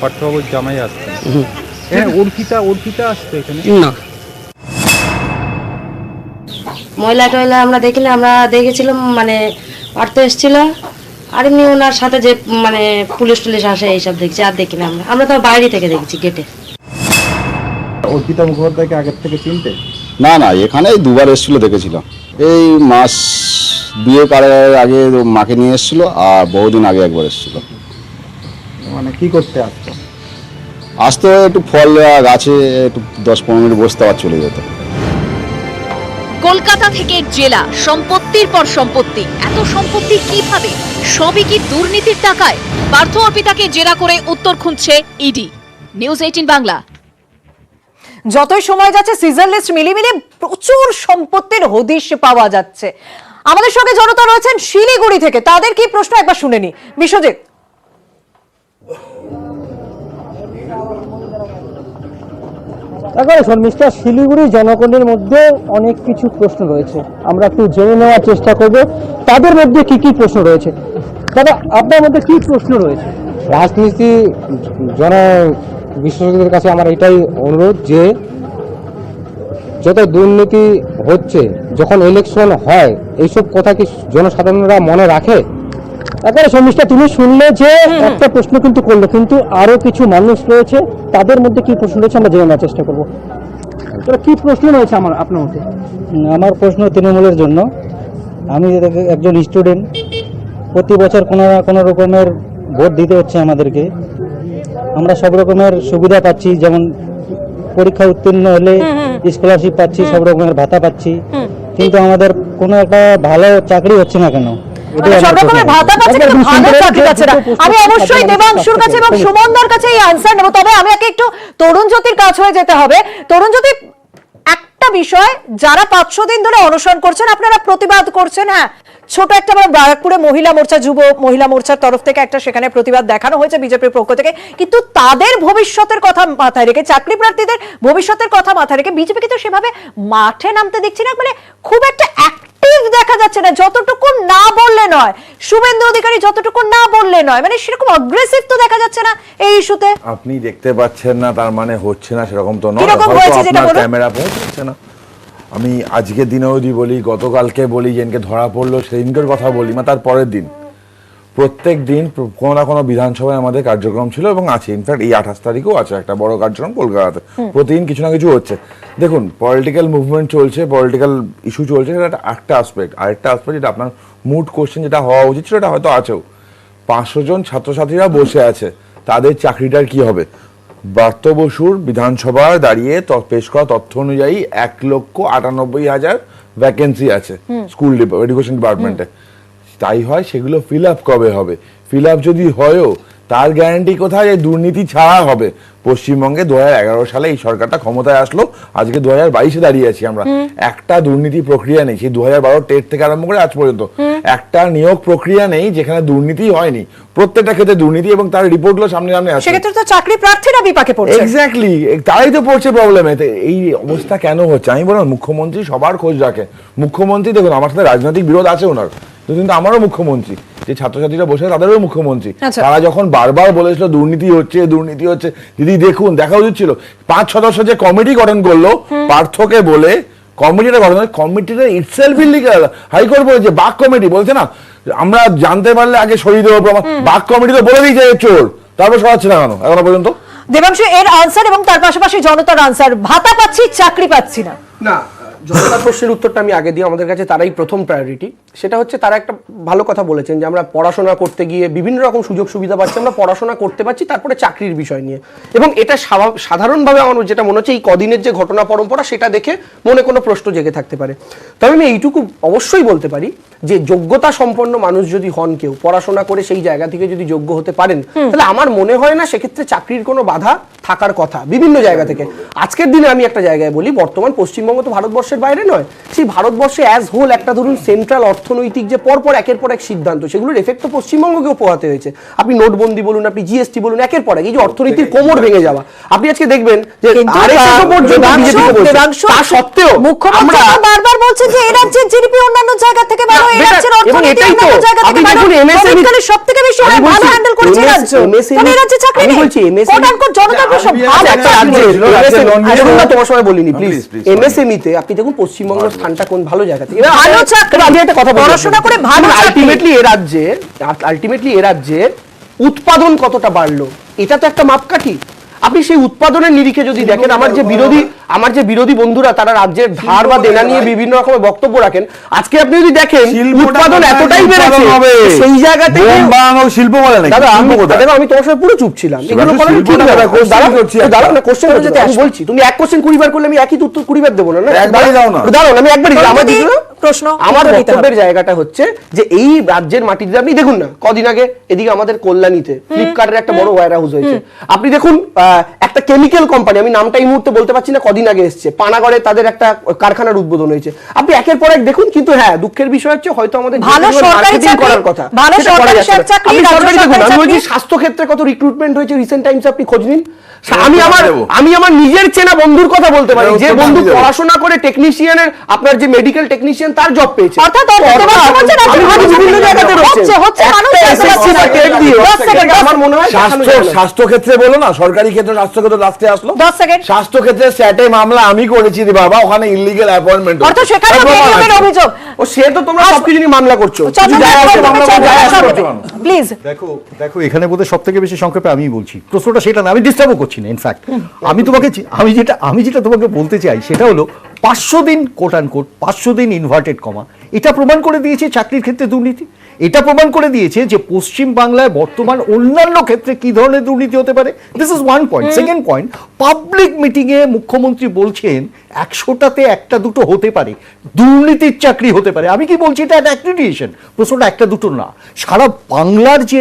Speaker 23: পার্থবাবুর জামাই আসতো। হ্যাঁ, অর্পিতা আসতো এখানে?
Speaker 25: না।
Speaker 26: ময়লা টয়লা আমরা দেখিনি, আমরা দেখেছিলাম মানে পার্থ এসেছিল, আর এমনি ওনার সাথে যে মানে পুলিশ টুলিশ আসে এইসব দেখছি, আর দেখিনি আমরা। আমরা তো বাইরে থেকে দেখেছি গেটে।
Speaker 23: অর্পিতা মুখোপাধ্যায়কে আগের থেকে চিনতে?
Speaker 27: না না, এখানে দুবার এসেছিল, দেখেছিলাম। এই মাস 2 আগে মাকে নিয়ে এসেছিল, আর বহুদিন আগে একবার এসেছিল।
Speaker 23: মানে কি করতে আসতো?
Speaker 27: আসতো একটু ফল গাছে একটু 10-15 মিনিট বসতে, আবার চলে যেত।
Speaker 6: কলকাতা থেকে জেলা, সম্পত্তির পর সম্পত্তি। এত সম্পত্তি কিভাবে? সবই কি দুর্নীতির টাকায়? পার্থ অর্পিতাকে জেরা করে উত্তর খুঁজছে ইডি। নিউজ 18 বাংলা।
Speaker 5: যতই সময় যাচ্ছে সিজন লিস্ট মিলিয়ে প্রচুর সম্পত্তির হদিশ পাওয়া যাচ্ছে। আমাদের সঙ্গে জনতা রয়েছেন শিলিগুড়ি থেকে, তাদের কি প্রশ্ন একবার শুনে নি। বিশ্বজিৎ,
Speaker 28: দেখো শর্মিষ্ঠা, শিলিগুড়ি জনগণের মধ্যে অনেক কিছু প্রশ্ন রয়েছে, আমরা একটু জেনে নেওয়ার চেষ্টা করব তাদের মধ্যে কি কি প্রশ্ন রয়েছে। দাদা, আপনার মধ্যে কি প্রশ্ন রয়েছে? রাজনীতি জন বিশেষজ্ঞদের কাছে আমার এটাই অনুরোধ যে যত দুর্নীতি হচ্ছে, যখন ইলেকশন হয়, এইসব কথা কি জনসাধারণরা মনে রাখে? একেবারে শর্মিষ্ঠা, তুমি শুনলে যে একটা প্রশ্ন কিন্তু করলো, কিন্তু আরো কিছু মানুষ রয়েছে, তাদের মধ্যে কি প্রশ্ন রয়েছে আমরা জেনে নেওয়ার চেষ্টা করবো। কি প্রশ্ন রয়েছে আপনার মধ্যে? আমার প্রশ্ন তৃণমূলের জন্য। আমি একজন স্টুডেন্ট, প্রতি বছর কোনো না কোনো রকমের ভোট দিতে হচ্ছে আমাদেরকে। আমরা সব রকমের সুবিধা পাচ্ছি, যেমন পরীক্ষা উত্তীর্ণ হলে স্কলারশিপ পাচ্ছি, সব রকমের ভাতা পাচ্ছি, কিন্তু আমাদের কোনো একটা ভালো চাকরি হচ্ছে না কেন?
Speaker 5: আমি অবশ্যই দেবাংশুর কাছে এবং সুমনদার কাছে এই আনসার নেব, তবে আমি একটু তরুণ জ্যোতির কাজ হয়ে যেতে হবে। তরুণ জ্যোতি, একটা বিষয়, যারা 500 দিন ধরে অনশন করছেন, আপনারা প্রতিবাদ করছেন, হ্যাঁ ছোট একটা ব্যারাকপুরে মহিলা মোর্চা, যুব মহিলা মোর্চার তরফ থেকে একটা সেখানে প্রতিবাদ দেখানো হয়েছে বিজেপির পক্ষ থেকে, কিন্তু তাদের ভবিষ্যতের কথা মাথায় রেখে, চাকরি প্রার্থীদের ভবিষ্যতের কথা মাথায় রেখে বিজেপি কিন্তু সেভাবে মাঠে নামতে দেখছি না, মানে খুব একটা অ্যাক্টিভ দেখা যাচ্ছে না। যতটুকু না বললে নয়, শুভেন্দু অধিকারী যতটুকু না বললে নয়, মানে সেরকম অ্যাগ্রেসিভ তো দেখা যাচ্ছে না এই ইস্যুতে।
Speaker 9: আপনি দেখতে পাচ্ছেন না তার মানে হচ্ছে না সেরকম তো নয়,
Speaker 5: কিরকম হয়েছে যেটা বলুন।
Speaker 9: ক্যামেরা পৌঁছাচ্ছে না। আমি আজকে দিনেও বলি, গতকালকে বলি, যেদিনকে ধরা পড়লো সেদিনকের কথা বলি, তার পরের দিন, প্রত্যেক দিন কোনো না কোনো বিধানসভায় আমাদের কার্যক্রম ছিল এবং আছে। ইনফ্যাক্ট এই 28 তারিখেও আছে একটা বড় কার্যক্রম কলকাতাতে। প্রতিদিন কিছু না কিছু হচ্ছে। দেখুন, পলিটিক্যাল মুভমেন্ট চলছে, পলিটিক্যাল ইস্যু চলছে, সেটা একটা আসপেক্ট। আরেকটা আসপেক্ট যেটা আপনার মুড কোশ্চেন যেটা হওয়া উচিত ছিল, এটা হয়তো আছেও। 500 জন ছাত্রছাত্রীরা বসে আছে, তাদের চাকরিটার কি হবে? ব্রাত্য বসুর বিধানসভায় দাঁড়িয়ে পেশ করা তথ্য অনুযায়ী 1,98,000 ভ্যাকেন্সি আছে স্কুল এডুকেশন ডিপার্টমেন্টে। তাই হয়, সেগুলো ফিল আপ কবে হবে? ফিল আপ যদি হয়ও, তার গ্যারান্টি কোথায় যে দুর্নীতি ছাড়া হবে? পশ্চিমবঙ্গে 2011 সালে এই সরকারটা ক্ষমতায় আসলো, আজকে 2022-এ দাঁড়িয়ে আছি আমরা। একটা দুর্নীতি প্রক্রিয়া নেই, সেই 2012 টেট থেকে আরম্ভ করে আজ পর্যন্ত একটা নিয়োগ প্রক্রিয়া নেই যেখানে দুর্নীতি হয়নি। প্রত্যেকটা ক্ষেত্রে দুর্নীতি, এবং তার রিপোর্টগুলো সামনে আসে।
Speaker 5: সেক্ষেত্রে তো চাকরি প্রার্থীরা বিপাকে পড়ছে।
Speaker 9: এক্স্যাক্টলি, তারাই তো পড়ছে প্রবলেমে। এই অবস্থা কেন হচ্ছে? আমি বললাম, মুখ্যমন্ত্রী সবার খোঁজ রাখে। মুখ্যমন্ত্রী, দেখুন আমার সাথে রাজনৈতিক বিরোধ আছে ওনার, কিন্তু আমারও মুখ্যমন্ত্রী, যে ছাত্রছাত্রীরা বসে তাদেরও মুখ্যমন্ত্রী। তারা যখন বারবার বলেছিল দুর্নীতি হচ্ছে দুর্নীতি হচ্ছে, দিদি দেখুন, দেখা উচিত ছিল 5 সদস্য যে কমিটি গঠন করলো পার্থকে বলে, কমিটিটা গঠন, কমিটিটা ইটসেলফ ইলিগাল। হাইকোর্ট বলেছে, বাক কমিটি বলছে না, আমরা জানতে পারলে আগে সরিয়ে দেবো। বাক কমিটি তো বলে দিয়েছে চোর, তারপর সরাচ্ছে না কেন এখনো পর্যন্ত?
Speaker 5: দেবাংশু, এর আনসার এবং তার পাশাপাশি জনতার আনসার, ভাতা পাচ্ছি, চাকরি পাচ্ছি না।
Speaker 4: না, জনতার প্রশ্নের উত্তরটা আমি আগে দিই। আমাদের কাছে তারাই প্রথম প্রায়োরিটি। সেটা হচ্ছে, তারা একটা ভালো কথা বলেছেন যে আমরা পড়াশোনা করতে গিয়ে বিভিন্ন রকম সুযোগ সুবিধা পাচ্ছি, আমরা পড়াশোনা করতে পারছি, তারপরে চাকরির বিষয় নিয়ে। এবং এটা সাধারণভাবে আমার যেটা মনে হচ্ছে, এই কদিনের যে ঘটনা পরম্পরা, সেটা দেখে মনে কোনো প্রশ্ন জেগে থাকতে পারে। তবে আমি এইটুকু অবশ্যই বলতে পারি যে যোগ্যতা সম্পন্ন মানুষ যদি হন, কেউ পড়াশোনা করে সেই জায়গা থেকে যদি যোগ্য হতে পারেন, তাহলে আমার মনে হয় না সেক্ষেত্রে চাকরির কোনো বাধা থাকার কথা বিভিন্ন জায়গা থেকে। আজকের দিনে আমি একটা জায়গায় বলি, বর্তমান পশ্চিমবঙ্গ তো ভারতবর্ষের বাইরে নয়, সেই ভারতবর্ষে অ্যাজ হোল একটা ধরুন সেন্ট্রাল অর্থনৈতিক যে পরপর একের পর এক সিদ্ধান্ত, সেগুলোর এফেক্ট তো পশ্চিমবঙ্গকেও পোহাতে হয়েছে। আপনি নোটবন্দি বলুন, আপনি জিএসটি বলুন, একের পর এক এই যে অর্থনীতির কোমর ভেঙে যাওয়া, আপনি আজকে দেখবেন যে তা সত্ত্বেও
Speaker 5: মুখ্যমন্ত্রী বারবার বলছেন যে এই রাজ্যের জিডিপি অন্যান্য জায়গা থেকে ভালো, এই রাজ্যের অর্থনীতি অন্যান্য জায়গা থেকে ভালো, এমএসএমই সবথেকে বেশি ভালো হ্যান্ডেল করেছে রাজ্য। কোন রাজ্যে চাকরি নেই? বলছি এমএসএমই জনতার প্রশ্ন, একটা রাজ্যে তোমার সময় বলিনি প্লিজ। এমএসএমই তে আপনি দেখুন পশ্চিমবঙ্গের স্থানটা কোন ভালো জায়গা থেকে ভালো চাকরি, আমি একটা কথা পড়াশোনা করে ভালো আলটিমেটলি এ রাজ্যে উৎপাদন কতটা বাড়লো, এটা তো একটা মাপকাঠি। আপনি সেই উৎপাদনের নিরিখে যদি দেখেন, আমার যে বিরোধী বন্ধুরা তারা রাজ্যের ধার বা দেনা নিয়ে বিভিন্ন রকমের বক্তব্য রাখেন, আজকে আপনি যদি দেখেন উৎপাদন এতটাই বেড়েছে, সেই জায়গা থেকে
Speaker 9: শিল্প বলে না।
Speaker 4: দাদা আমি তোমার সাথে পুরো চুপ ছিলাম, এগুলো করা ঠিক না। দাঁড়াও না, কোশ্চেন হচ্ছে আমি বলছি, তুমি এক কোশ্চেন 20 বার করলে আমি একই উত্তর 20 বার দেবো না।
Speaker 9: একবারই দাও না,
Speaker 4: দাঁড়াও আমি একবারই প্রশ্ন। আমার বক্তব্যের জায়গাটা হচ্ছে যে এই রাজ্যের মাটিতে আপনি দেখুন না, কদিন আগে এদিকে আমাদের কল্যাণীতে ফ্লিপকার্টের একটা বড় ওয়্যার হাউস হয়েছে। আপনি দেখুন একটা কেমিক্যাল কোম্পানি, আমি নামটা এই মুহূর্তে বলতে পারছি না, কদিন আগে এসছে, পানাগড়ে তাদের একটা কারখানার উদ্বোধন হয়েছে। আপনি একের পর এক দেখুন, কিন্তু হ্যাঁ দুঃখের বিষয় হচ্ছে হয়তো আমাদের ভালো সরকারি চাকরি করার কথা, ভালো সরকারি চাকরি, আমি বলছি স্বাস্থ্য ক্ষেত্রে কত রিক্রুটমেন্ট হয়েছে রিসেন্ট টাইমস, আপনি খোঁজ নিন। আমি আমার নিজের চেনা বন্ধুর কথা বলতে পারি, যে বন্ধু পড়াশোনা করে টেকনিশিয়ানের, আপনার যে মেডিকেল টেকনিশিয়ান, তার জব পেয়েছে। বিভিন্ন জায়গাতে রয়েছে। মনে হয় দেখানো যায় না।
Speaker 9: স্বাস্থ্য ক্ষেত্রে বলো না, সরকারি ক্ষেত্রে স্বাস্থ্য ক্ষেত্রে লাস্টে আসলো
Speaker 5: 10 সেকেন্ড।
Speaker 9: স্বাস্থ্য ক্ষেত্রে স্যাটে মামলা আমি করেছি রে বাবা, ওখানে ইলিগাল অ্যাপয়েন্টমেন্ট
Speaker 5: অর্থাৎ সেখানে বেআইনি অভিযোগ।
Speaker 4: ও সে তো তোমরা সবকিছু নিয়ে মামলা করছো,
Speaker 5: প্লিজ
Speaker 14: দেখো এখানে বোধহয় সব থেকে বেশি সংক্ষেপে আমি বলছি, প্রশ্নটা সেটা না, আমি ডিস্টার্বও করছি না। ইনফ্যাক্ট আমি যেটা তোমাকে বলতে চাই সেটা হলো 500 দিন কোট অ্যান্ড কোট 500 দিন ইনভার্টেড কমা, এটা প্রমাণ করে দিয়েছে চাকরির ক্ষেত্রে দুর্নীতি, এটা প্রমাণ করে দিয়েছে যে পশ্চিম বাংলায় বর্তমান অন্যান্য ক্ষেত্রে কি ধরনের দুর্নীতি হতে পারে। This is one point. Second point, public মিটিংয়ে মুখ্যমন্ত্রী বলছেন 100টাতে 1-2 হতে পারে দুর্নীতির চাকরি হতে পারে। আমি কি বলছি এটা একটা অ্যাক্রিডিয়েশন, প্রশ্নটা 1-2 না। সারা বাংলার যে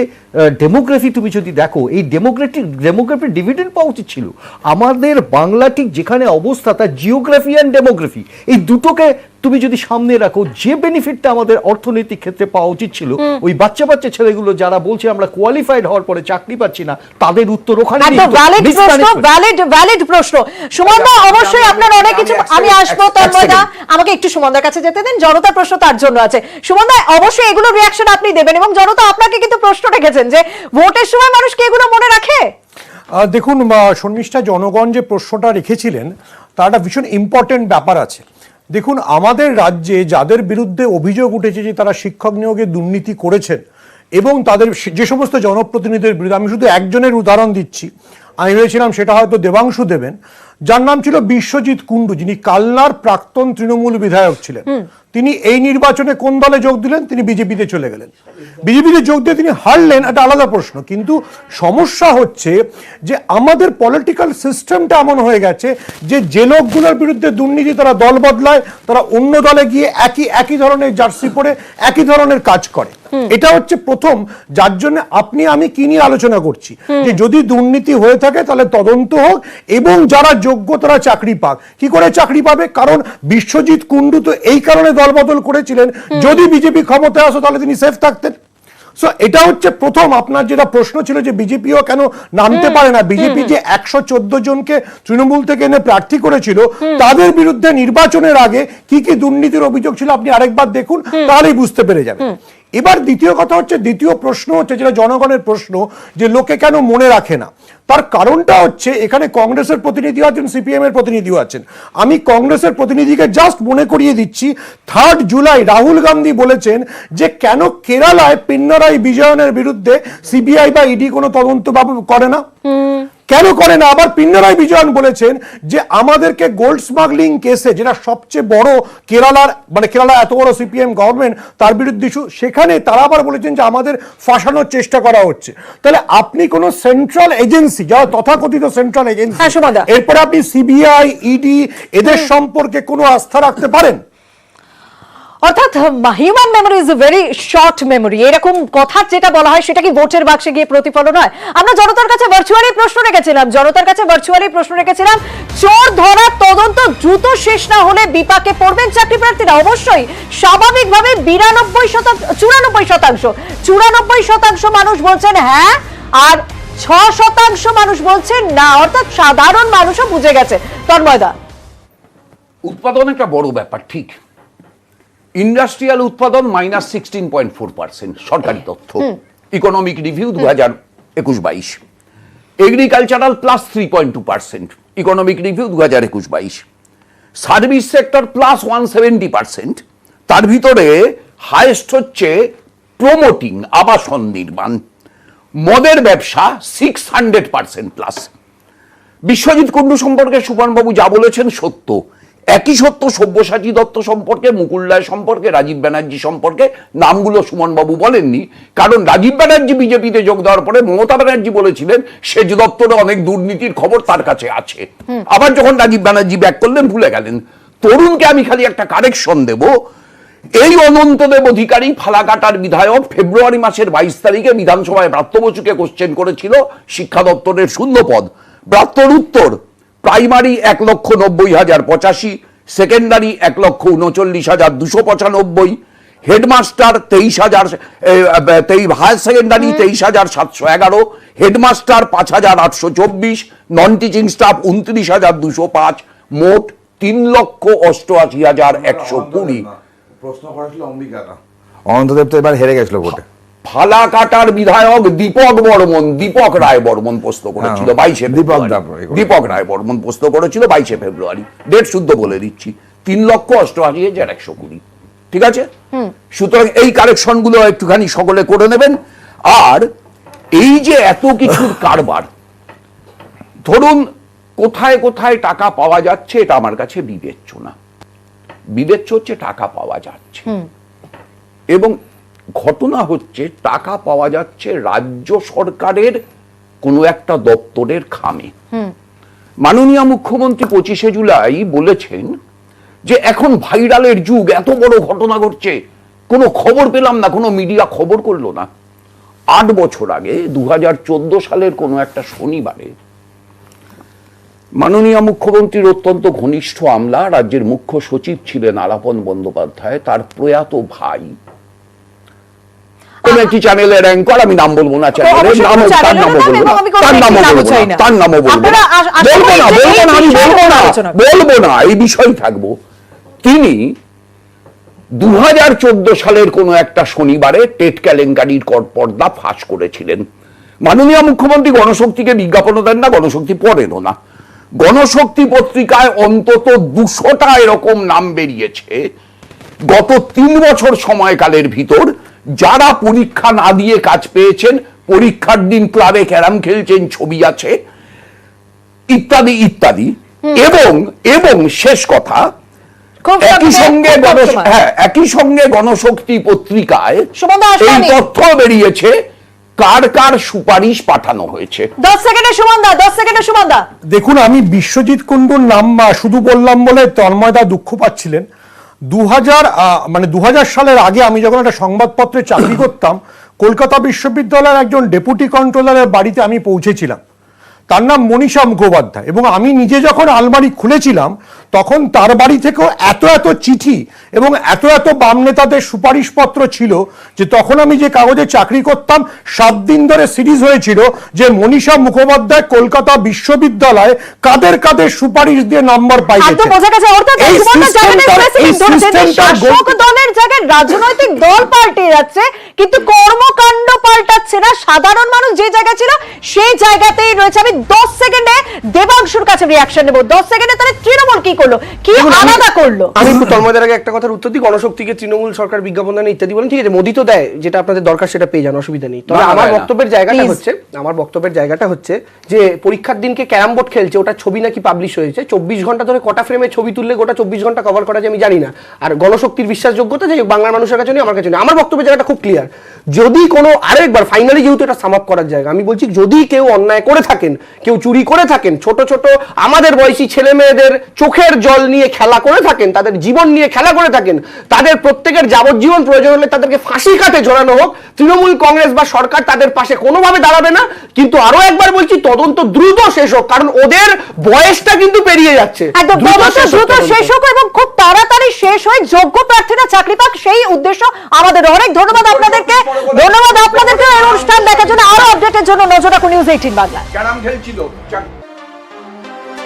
Speaker 14: ডেমোগ্রাফি তুমি যদি দেখো, এই ডেমোগ্রাফি ডিভিডেন্ড পাওয়া উচিত ছিল। আমাদের বাংলা ঠিক যেখানে অবস্থা, তার জিওগ্রাফি অ্যান্ড ডেমোগ্রাফি এই দুটোকে তুমি যদি সামনে রাখো, যে বেনিফিটটা আমাদের অর্থনৈতিক ক্ষেত্রে পাওয়া উচিত ছিল, ওই বাচ্চা ছেলেগুলো যারা বলছে আমরা কোয়ালিফাইড হওয়ার পরে চাকরি পাচ্ছি না, তাদের উত্তর ওখানে
Speaker 5: ভ্যালিড প্রশ্ন। সুমনদা অবশ্যই আপনার অনেক কিছু, আমি আসবো তন্ময়দা, আমাকে একটু সুমনদার কাছে যেতে দিন, জনতার প্রশ্ন তার জন্য আছে। সুমনদা অবশ্যই এগুলো রিয়াকশন আপনি দেবেন, এবং জনতা আপনাকে কিন্তু প্রশ্ন রেখেছেন যে ভোটের সময় মানুষ কি এগুলো মনে রাখে?
Speaker 1: দেখুন শর্মিষ্ঠা, জনগণ যে প্রশ্নটা রেখেছিলেন তার একটা ভীষণ ইম্পর্টেন্ট ব্যাপার আছে। দেখুন, আমাদের রাজ্যে যাদের বিরুদ্ধে অভিযোগ উঠেছে যে তারা শিক্ষক নিয়োগে দুর্নীতি করেছেন, এবং তাদের যে সমস্ত জনপ্রতিনিধিদের বিরুদ্ধে, আমি শুধু একজনের উদাহরণ দিচ্ছি, আমি ভেবেছিলাম সেটা হয়তো দেবাংশু দেবেন, যার নাম ছিল বিশ্বজিৎ কুণ্ডু, যিনি কালনার প্রাক্তন তৃণমূল বিধায়ক ছিলেন। তিনি এই নির্বাচনে কোন দলে যোগ দিলেন? তিনি বিজেপিতে চলে গেলেন। বিজেপিতে যোগ দিয়ে তিনি হারলেন, একটা আলাদা প্রশ্ন। কিন্তু সমস্যা হচ্ছে যে আমাদের পলিটিক্যাল সিস্টেমটা এমন হয়ে গেছে যে লোকগুলোর বিরুদ্ধে দুর্নীতি, তারা দল বদলায়, তারা অন্য দলে গিয়ে একই ধরনের জার্সি পরে একই ধরনের কাজ করে। এটা হচ্ছে প্রথম, যার জন্য আপনি আমি কি নিয়ে আলোচনা করছি, যে যদি দুর্নীতি হয়ে থাকে তাহলে তদন্ত হোক, এবং যারা যোগ্য তারা চাকরি পাক। কি করে চাকরি পাবে? কারণ বিশ্বজিৎ কুণ্ডু তো এই কারণে দলবদল করেছিলেন, যদি বিজেপি ক্ষমতায় আসে তাহলে তিনি সেফ থাকতেন। সো এটা হচ্ছে প্রথম। আপনার যেটা প্রশ্ন ছিল যে বিজেপিও কেন নামতে পারে না, বিজেপি যে 114 জনকে তৃণমূল থেকে এনে প্রার্থী করেছিল, তাদের বিরুদ্ধে নির্বাচনের আগে কি কি দুর্নীতির অভিযোগ ছিল আপনি আরেকবার দেখুন, তাহলেই বুঝতে পেরে যাবেন। এবার দ্বিতীয় কথা হচ্ছে, দ্বিতীয় প্রশ্ন হচ্ছে যেটা জনগণের প্রশ্ন, যে লোকে কেন মনে রাখে না। তার কারণটা হচ্ছে, এখানে কংগ্রেসের প্রতিনিধিও আছেন, সিপিএম এর প্রতিনিধিও আছেন। আমি কংগ্রেসের প্রতিনিধিকে জাস্ট মনে করিয়ে দিচ্ছি, 3 জুলাই রাহুল গান্ধী বলেছেন যে কেন কেরালায় পিন্নারাই বিজয়নের বিরুদ্ধে সিবিআই বা ইডি কোনো তদন্ত করে না, কেন করে না। আবার পিন্নারাই বিজয়ন বলেছেন যে আমাদেরকে গোল্ড স্মাগলিং কেসে, যেটা সবচেয়ে বড় কেরালা এত বড় সিপিএম গভর্নমেন্ট তার বিরুদ্ধে ইস্যু, সেখানে তারা আবার বলেছেন যে আমাদের ফাঁসানোর চেষ্টা করা হচ্ছে। তাহলে আপনি কোন সেন্ট্রাল এজেন্সি, যারা তথাকথিত সেন্ট্রাল এজেন্সি, এরপরে আপনি সিবিআই ইডি এদের সম্পর্কে কোনো আস্থা রাখতে পারেন?
Speaker 5: অর্থাৎ human memory is a very short memory, এরকম কথা যেটা বলা হয় সেটা কি ভোটের বাক্সে গিয়ে প্রতিফলন হয়? আমরা জনতার কাছে ভার্চুয়ালি প্রশ্ন রেখেছিলাম, চোর ধরার তদন্ত দ্রুত শেষ না হলে বিপাকে পড়বেন চাকরি প্রার্থীরা। অবশ্যই স্বাভাবিকভাবে 94% মানুষ বলছেন হ্যাঁ, আর 6% মানুষ বলছেন না, অর্থাৎ সাধারণ মানুষও বুঝে গেছে। তন্ময়দা,
Speaker 2: উৎপাদন একটা বড় ব্যাপার, ঠিক। ইন্ডাস্ট্রিয়াল উৎপাদন -16.4% সরকারি তথ্য, economic review 2021-22। Agricultural +3.2%, economic review 2021-22। Service sector +170%, তার ভিতরে হাইয়েস্ট হচ্ছে প্রমোটিং, আবাসন নির্মাণ। মদের ব্যবসা 600%+। বিশ্বজিৎ কুণ্ডু সম্পর্কে সুমনবাবু যা বলেছেন সত্য, একই সত্য সব্যসাচী দত্ত সম্পর্কে, মুকুল রায় সম্পর্কে, রাজীব ব্যানার্জি সম্পর্কে। নামগুলো সুমনবাবু বলেননি, কারণ রাজীব ব্যানার্জি বিজেপিতে যোগ দেওয়ার পরে মমতা ব্যানার্জি বলেছিলেন সেচ দপ্তরে অনেক দুর্নীতির খবর তার কাছে আছে। আবার যখন রাজীব ব্যানার্জি ব্যাক করলেন ভুলে গেলেন। তরুণকে আমি খালি একটা কারেকশন দেব, এই অনন্তদেব অধিকারী ফালাকাটার বিধায়ক ফেব্রুয়ারি মাসের 22 তারিখে বিধানসভায় ব্রাত্য বসুকে কোশ্চেন করেছিল শিক্ষা দপ্তরের শূন্যপদ। ব্রাত্যর উত্তর, primary 1,90,085, secondary 1,39,295, headmaster 23,000, higher secondary 23,711, headmaster 5,824, non teaching staff 29,205, মোট 3,88,120।
Speaker 9: প্রশ্ন করেছিল অম্বিকা, অনন্তদেব তো এবার হেরে গেছিল ভোটে।
Speaker 2: ফালাকাটার বিধায়ক দীপক রায় বর্মন পোস্ত করেছিল 22 ফেব্রুয়ারি। দীপক রায় বর্মন পোস্ত করেছিল 22 ফেব্রুয়ারি। ডেট শুদ্ধ বলে দিচ্ছি, 3,88,120। ঠিক আছে? সুতরাং এই কারেকশন গুলো একটুখানি সকলে করে নেবেন। আর এই যে এত কিছুর কারবার, ধরুন কোথায় কোথায় টাকা পাওয়া যাচ্ছে, এটা আমার কাছে বিবেচ্য না। বিবেচ্য হচ্ছে টাকা পাওয়া যাচ্ছে, এবং ঘটনা হচ্ছে টাকা পাওয়া যাচ্ছে রাজ্য সরকারের কোনো একটা দপ্তরের খামে। মাননীয় মুখ্যমন্ত্রী 25শে জুলাই বলেছেন যে এখন ভাইরালের যুগ, এত বড় ঘটনা ঘটছে, কোনো খবর পেলাম না, কোনো মিডিয়া খবর করলো না। 8 বছর আগে 2014 সালের কোনো একটা শনিবারে মাননীয় মুখ্যমন্ত্রীর অত্যন্ত ঘনিষ্ঠ আমলা, রাজ্যের মুখ্য সচিব ছিলেন আলাপন বন্দ্যোপাধ্যায়, তার প্রয়াত ভাই কোন একটি চ্যানেলের অ্যাঙ্কর, আমি নাম বলবো না, চ্যানেলের নাম, তার নামও বলবো না, বলবো না, এই বিষয় থাকবো। তিনি 2014 সালের কোন একটা শনিবারে টেট কেলেঙ্কারির পর্দা ফাঁস করেছিলেন। মাননীয় মুখ্যমন্ত্রী গণশক্তিকে বিজ্ঞাপন দেন না, গণশক্তি পড়েনও না। গণশক্তি পত্রিকায় অন্তত 200টা এরকম নাম বেরিয়েছে গত 3 বছর সময়কালের ভিতর, যারা পরীক্ষা না দিয়ে কাজ পেয়েছেন, পরীক্ষার দিন ক্লাবে ক্যারাম খেলছেন, ছবি আছে, ইত্যাদি ইত্যাদি। এবং শেষ কথা, একই সঙ্গে গণশক্তি পত্রিকায় এই তথ্য বেরিয়েছে কার কার সুপারিশ পাঠানো হয়েছে।
Speaker 5: 10 সেকেন্ডে সুমনদা।
Speaker 1: দেখুন, আমি বিশ্বজিৎ কুণ্ডুর নাম শুধু বললাম বলে তন্ময়দা দুঃখ পাচ্ছিলেন। 2000 সালের আগে আমি যখন একটা সংবাদপত্রে চাকরি করতাম, কলকাতা বিশ্ববিদ্যালয়ের একজন ডেপুটি কন্ট্রোলারের বাড়িতে আমি পৌঁছেছিলাম। তার নাম মনীষা মুখোপাধ্যায়, এবং আমি নিজে যখন আলমারি খুলেছিলাম তখন তার বাড়ি থেকেও এত চিঠি এবং এত বাম নেতাদের সুপারিশপত্র ছিল যে তখন আমি যে কাগজে চাকরি করতাম 7 দিন ধরে সিরিজ হয়েছিল যে মনীষা মুখোপাধ্যায় কলকাতা বিশ্ববিদ্যালয়ে কাদের কাদের সুপারিশ দিয়ে নাম্বার পাইয়েছে।
Speaker 5: শাসক দলের জায়গায় রাজনৈতিক দল পাল্টে যাচ্ছে, কিন্তু কর্মকাণ্ড পাল্টাচ্ছে না। সাধারণ মানুষ যে জায়গা ছিল সেই জায়গাতেই রয়েছে। আমি 10 সেকেন্ডে দেবাংশুর কাছে রিঅ্যাকশন নেব। 10 সেকেন্ডে তাহলে তৃণমূল কি করলো, কি আলাদা করলো?
Speaker 4: আমি তন্ময়দের আগে একটা কথার উত্তর দিই। গণশক্তিকে তৃণমূল সরকার বিজ্ঞাপন দেয় ইত্যাদি বলেন, ঠিক আছে, মোদি তো দেয়, যেটা আপনাদের দরকার সেটা পেয়ে যান, অসুবিধা নেই। তবে আমার বক্তব্যের জায়গাটা হচ্ছে যে পরীক্ষার দিনকে ক্যারাম বোর্ড খেলছে, ওটা ছবি নাকি পাবলিশ হয়েছে। 24 ঘন্টা ধরে কটা ফ্রেমে ছবি তুললে গোটা 24 ঘন্টা কভার করা যায় আমি জানি না। আর গণশক্তির বিশ্বাসযোগ্যতা যে বাংলার মানুষের কাছে নেই, আমার কাছে নেই। আমার বক্তব্যের জায়গাটা খুব ক্লিয়ার। যদি কোনো আরেকবার ফাইনালি, যেহেতু এটা সাম আপ করার জায়গা, আমি বলছি যদি কেউ অন্যায় করে থাকেন, কেউ চুরি করে থাকেন, ছোট ছোট আমাদের বয়সী ছেলে মেয়েদের চোখের জল নিয়ে খেলা করে থাকেন, তাদের জীবন নিয়ে খেলা করে থাকেন, তাদের প্রত্যেকের যাবজ্জীবন প্রয়োজন হলে তাদেরকে ফাঁসি কাটে ঝোলানো হোক, তৃণমূল কংগ্রেস বা সরকার তাদের পাশে কোনোভাবে দাঁড়াবে না। কিন্তু আরো একবার বলছি, তদন্ত দ্রুত শেষ হোক, কারণ ওদের বয়সটা কিন্তু পেরিয়ে যাচ্ছে।
Speaker 5: দ্রুত শেষ হোক এবং খুব তাড়াতাড়ি শেষ হয়ে যোগ্য প্রার্থীরা চাকরি পাক, সেই উদ্দেশ্য আমাদের। অনেক ধন্যবাদ আপনাদেরকে এই অনুষ্ঠান দেখার জন্য। আরো আপডেটের জন্য নজর রাখুন নিউজ 18 বাংলা।